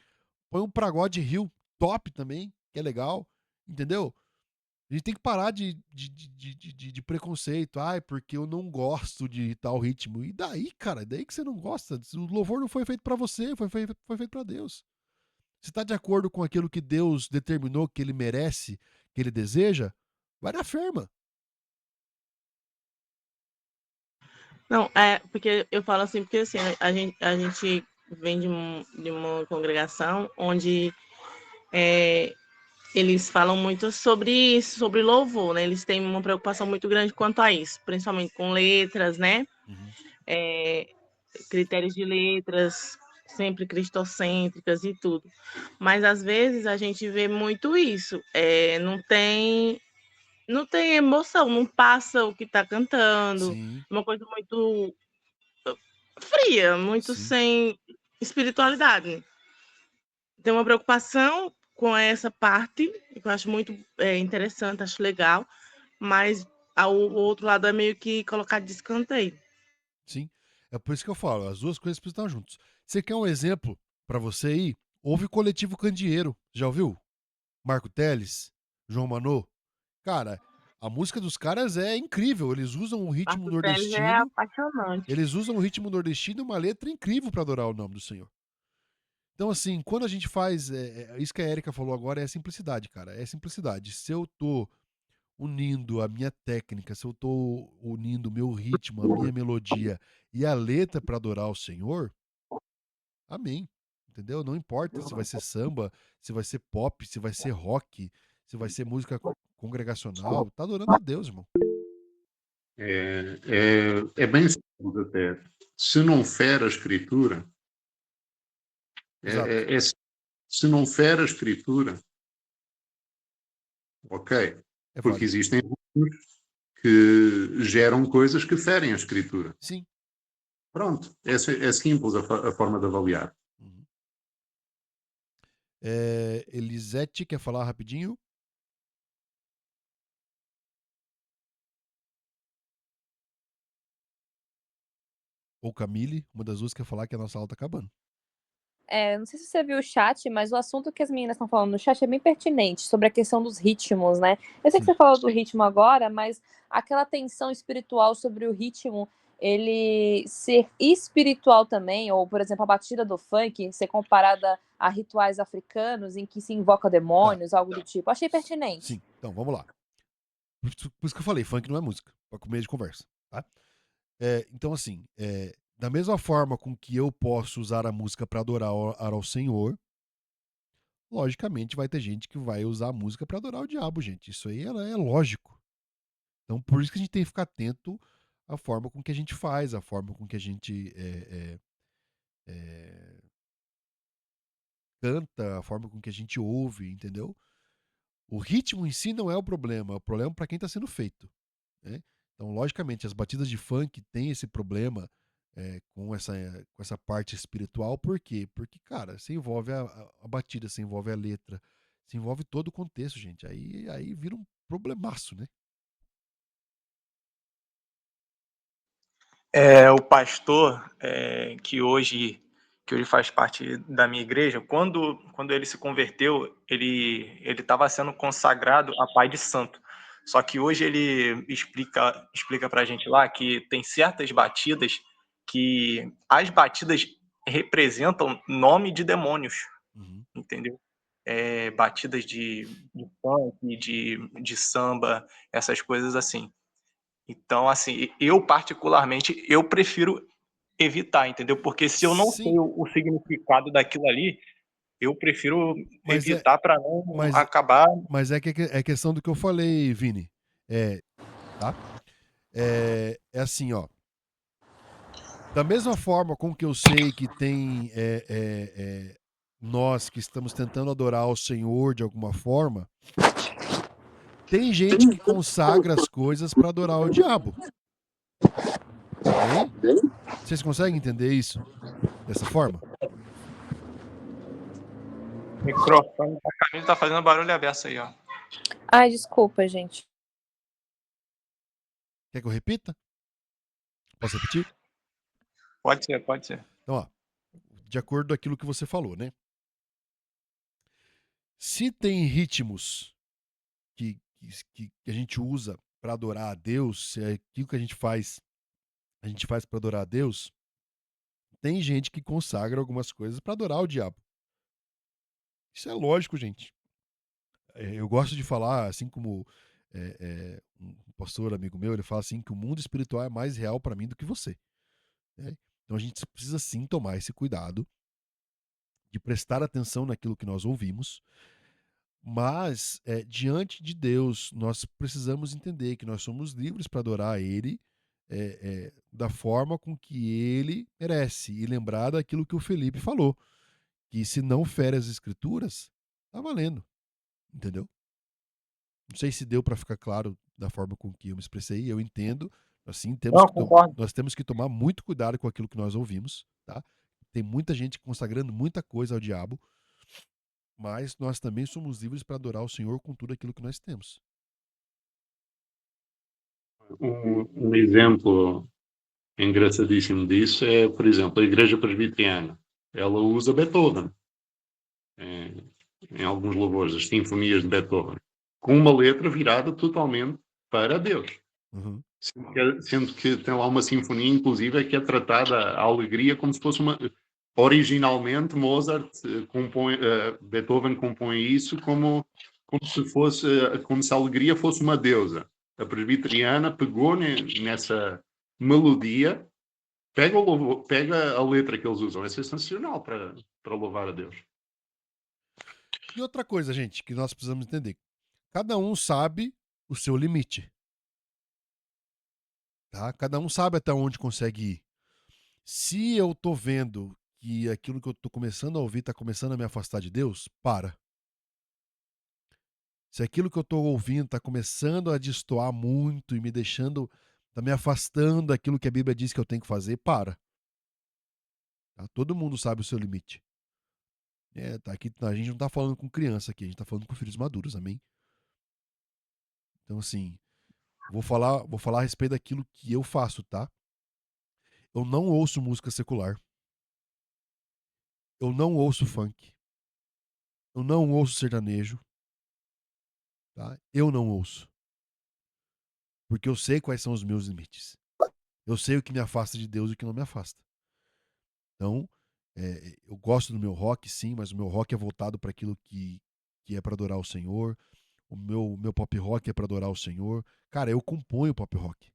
Speaker 1: Põe um pagode Rio top também, que é legal. Entendeu? A gente tem que parar de preconceito. Ai, porque eu não gosto de tal ritmo. E daí, cara? Daí que você não gosta? O louvor não foi feito pra você, foi feito pra Deus. Se tá de acordo com aquilo que Deus determinou que ele merece, que ele deseja, vai na firma.
Speaker 3: Não, porque eu falo assim, porque assim, a gente vem de uma congregação onde eles falam muito sobre isso, sobre louvor, né? Eles têm uma preocupação muito grande quanto a isso, principalmente com letras, né?
Speaker 1: Uhum.
Speaker 3: Critérios de letras, sempre cristocêntricas e tudo. Mas às vezes a gente vê muito isso, não tem emoção, não passa o que está cantando,
Speaker 1: Sim.
Speaker 3: uma coisa muito fria, muito
Speaker 1: Sim.
Speaker 3: sem espiritualidade. Tem uma preocupação com essa parte, que eu acho muito interessante, acho legal, mas o outro lado é meio que colocar de escanteio.
Speaker 1: Sim. É por isso que eu falo, as duas coisas precisam estar juntas. Você quer um exemplo pra você aí? Ouve o Coletivo Candeeiro. Já ouviu? Marco Teles, João Manô. Cara, a música dos caras é incrível. Eles usam o ritmo
Speaker 3: Marco Teles é
Speaker 1: nordestino.
Speaker 3: apaixonante.
Speaker 1: Eles usam o ritmo nordestino e uma letra incrível pra adorar o nome do Senhor. Então, assim, quando a gente faz. Isso que a Erika falou agora é simplicidade, cara. É simplicidade. Se eu tô unindo a minha técnica, se eu tô unindo o meu ritmo, a minha melodia e a letra pra adorar o Senhor, amém. Entendeu? Não importa se vai ser samba, se vai ser pop, se vai ser rock, se vai ser música congregacional. Tá adorando a Deus, irmão.
Speaker 2: É bem simples até. Se não fere a Escritura,
Speaker 1: Exato.
Speaker 2: se não fere a Escritura, ok.
Speaker 1: É
Speaker 2: Porque
Speaker 1: válido.
Speaker 2: existem ritmos que geram coisas que ferem a Escritura.
Speaker 1: Sim.
Speaker 2: Pronto. É simples a forma de avaliar.
Speaker 1: Uhum. Elisete quer falar rapidinho? Ou Camille, uma das duas quer falar que a nossa aula tá acabando.
Speaker 5: Não sei se você viu o chat, mas o assunto que as meninas estão falando no chat é bem pertinente, sobre a questão dos ritmos, né? Eu sei que
Speaker 1: Sim.
Speaker 5: você falou do ritmo agora, mas aquela tensão espiritual sobre o ritmo, ele ser espiritual também, ou, por exemplo, a batida do funk ser comparada a rituais africanos em que se invoca demônios, algo do tipo. Achei pertinente.
Speaker 1: Sim, então vamos lá. Por isso que eu falei, funk não é música, pra comer de conversa, tá? Então, assim, da mesma forma com que eu posso usar a música pra adorar ao Senhor, logicamente vai ter gente que vai usar a música pra adorar o diabo, gente. Isso aí é lógico. Então, por isso que a gente tem que ficar atento à forma com que a gente faz, à forma com que a gente canta, a forma com que a gente ouve, entendeu? O ritmo em si não é o problema é para quem está sendo feito, né? Então, logicamente, as batidas de funk têm esse problema com essa parte espiritual, por quê? Porque, cara, se envolve a batida, se envolve a letra, se envolve todo o contexto, gente. Aí vira um problemaço, né?
Speaker 4: O pastor que hoje faz parte da minha igreja, quando ele se converteu, ele estava sendo consagrado a pai de santo. Só que hoje ele explica para a gente lá que tem certas batidas que as batidas representam nome de demônios,
Speaker 1: Uhum.
Speaker 4: entendeu? Batidas de funk, de samba, essas coisas assim. Então, assim, eu particularmente, eu prefiro evitar, entendeu? Porque se eu não
Speaker 1: Sim,
Speaker 4: sei o significado daquilo ali, eu prefiro
Speaker 1: mas
Speaker 4: evitar para não
Speaker 1: mas,
Speaker 4: acabar.
Speaker 1: mas é questão do que eu falei, Vini. Tá? É assim, ó. Da mesma forma com que eu sei que tem nós que estamos tentando adorar o Senhor de alguma forma, tem gente que consagra as coisas para adorar o diabo. Ok? Vocês conseguem entender isso dessa forma?
Speaker 4: O microfone da Camila tá fazendo barulho aberto aí, ó.
Speaker 5: Ai, desculpa, gente.
Speaker 1: Quer que eu repita? Posso repetir?
Speaker 4: Pode ser, pode ser.
Speaker 1: Então, ó, de acordo com aquilo que você falou, né? Se tem ritmos que a gente usa para adorar a Deus, se é aquilo que a gente faz para adorar a Deus, tem gente que consagra algumas coisas para adorar o diabo. Isso é lógico, gente. Eu gosto de falar, assim como um pastor amigo meu, ele fala assim que o mundo espiritual é mais real para mim do que você, né? Então a gente precisa sim tomar esse cuidado de prestar atenção naquilo que nós ouvimos, mas diante de Deus nós precisamos entender que nós somos livres para adorar Ele da forma com que Ele merece e lembrar daquilo que o Felipe falou, que se não fere as escrituras, tá valendo, entendeu? Não sei se deu para ficar claro da forma com que eu me expressei, eu entendo. Assim,
Speaker 4: Não, concordo.
Speaker 1: nós temos que tomar muito cuidado com aquilo que nós ouvimos, tá? Tem muita gente consagrando muita coisa ao diabo. mas nós também somos livres para adorar o Senhor com tudo aquilo que nós temos.
Speaker 2: Um exemplo engraçadíssimo disso é, por exemplo, a Igreja Presbiteriana. Ela usa Beethoven em alguns louvores, as sinfonias de Beethoven, com uma letra virada totalmente para Deus.
Speaker 1: Uhum.
Speaker 2: Sendo que tem lá uma sinfonia, inclusive, que é tratada a alegria como se fosse uma... Originalmente, Mozart Beethoven compõe isso como se a alegria fosse uma deusa. A presbiteriana pegou nessa melodia, pega a letra que eles usam. É sensacional para louvar a Deus.
Speaker 1: E outra coisa, gente, que nós precisamos entender. Cada um sabe o seu limite. Tá? Cada um sabe até onde consegue ir. Se eu tô vendo que aquilo que eu tô começando a ouvir tá começando a me afastar de Deus, para. Se aquilo que eu tô ouvindo tá começando a destoar muito e me deixando, tá me afastando daquilo que a Bíblia diz que eu tenho que fazer, para. Tá? Todo mundo sabe o seu limite. Tá aqui, a gente não tá falando com criança aqui, a gente tá falando com filhos maduros, amém? Então, assim, vou falar a respeito daquilo que eu faço, tá? Eu não ouço música secular. Eu não ouço funk. Eu não ouço sertanejo. Tá? Eu não ouço. Porque eu sei quais são os meus limites. Eu sei o que me afasta de Deus e o que não me afasta. Então, eu gosto do meu rock, sim, mas o meu rock é voltado para aquilo que é para adorar o Senhor. O meu pop rock é para adorar o Senhor. Cara, eu componho pop rock.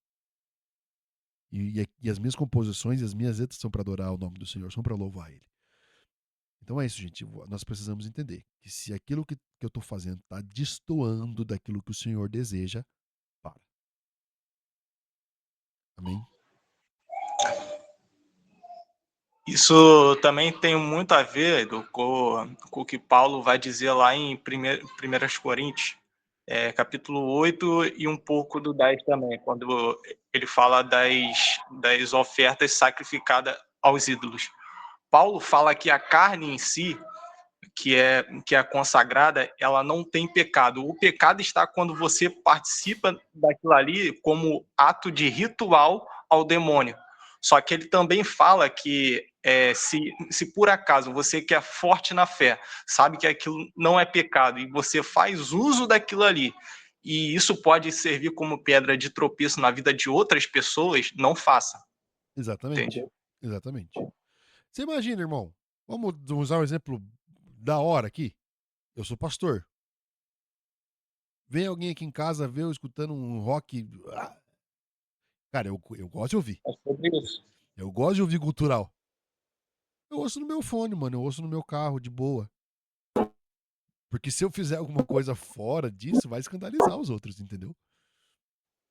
Speaker 1: E as minhas composições e as minhas letras são para adorar o nome do Senhor, são para louvar Ele. Então é isso, gente. Nós precisamos entender que se aquilo que eu estou fazendo está destoando daquilo que o Senhor deseja, para. Amém?
Speaker 4: Isso também tem muito a ver com o que Paulo vai dizer lá em 1 Coríntios, capítulo 8 e um pouco do 10 também, quando ele fala das ofertas sacrificadas aos ídolos. Paulo fala que a carne em si, que é consagrada, ela não tem pecado. O pecado está quando você participa daquilo ali como ato de ritual ao demônio. Só que ele também fala que se por acaso você que é forte na fé, sabe que aquilo não é pecado e você faz uso daquilo ali, e isso pode servir como pedra de tropeço na vida de outras pessoas, não faça.
Speaker 1: Exatamente.
Speaker 4: Entendeu?
Speaker 1: Exatamente. Você imagina, irmão? Vamos usar um exemplo da hora aqui. Eu sou pastor. Vem alguém aqui em casa ver eu escutando um rock. Cara, eu gosto de ouvir.
Speaker 4: É sobre isso.
Speaker 1: Eu gosto de ouvir cultural. Eu ouço no meu fone, mano. Eu ouço no meu carro, de boa. Porque se eu fizer alguma coisa fora disso, vai escandalizar os outros, entendeu?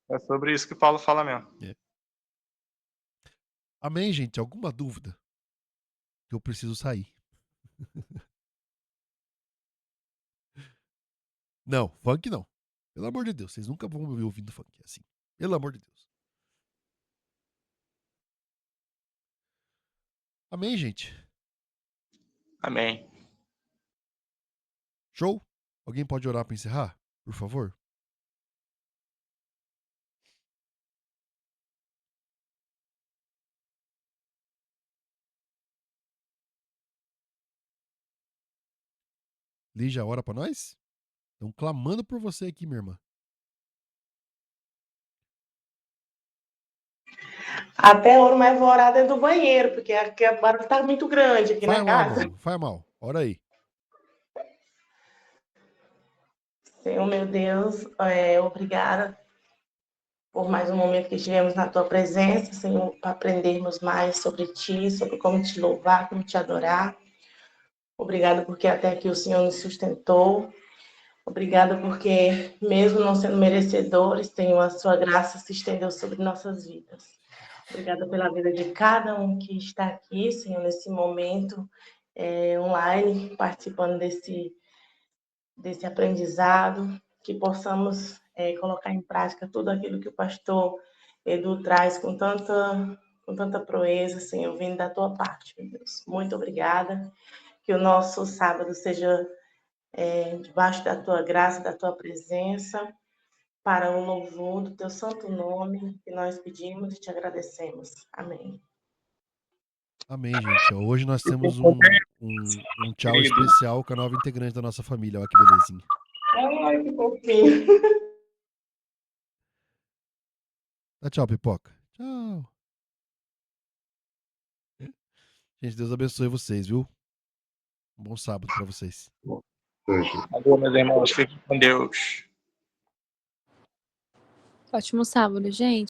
Speaker 4: É sobre isso que Paulo fala mesmo.
Speaker 1: Amém, gente? Alguma dúvida? Que eu preciso sair. Não, funk não. Pelo amor de Deus, vocês nunca vão me ouvir ouvindo funk assim. Pelo amor de Deus. Amém, gente?
Speaker 4: Amém.
Speaker 1: Show? Alguém pode orar para encerrar? Por favor? Lígia, ora para nós? Estão clamando por você aqui, minha irmã.
Speaker 3: Até oro, mas vou orar dentro do banheiro, porque aqui o barulho tá muito grande aqui
Speaker 1: Faz
Speaker 3: na
Speaker 1: mal,
Speaker 3: casa.
Speaker 1: mano. Faz mal. Ora aí.
Speaker 3: Senhor, meu Deus, obrigada por mais um momento que estivemos na tua presença, Senhor, para aprendermos mais sobre ti, sobre como te louvar, como te adorar. Obrigada porque até aqui o Senhor nos sustentou. Obrigada porque, mesmo não sendo merecedores, Senhor, a sua graça se estendeu sobre nossas vidas. Obrigada pela vida de cada um que está aqui, Senhor, nesse momento online, participando desse aprendizado, que possamos colocar em prática tudo aquilo que o pastor Edu traz com tanta proeza, Senhor, vindo da tua parte, meu Deus. Muito obrigada. Que o nosso sábado seja debaixo da tua graça, da tua presença, para o louvor do teu santo nome, que nós pedimos e te agradecemos. Amém.
Speaker 1: Amém, gente. Ó, hoje nós temos um tchau especial com a nova integrante da nossa família. Olha que belezinha.
Speaker 3: Ai, que fofinho.
Speaker 1: Dá tchau, Pipoca. Tchau. Gente, Deus abençoe vocês, viu? Um bom sábado pra vocês.
Speaker 4: Valeu, meus irmãos. Fiquem com Deus.
Speaker 5: Ótimo sábado, gente.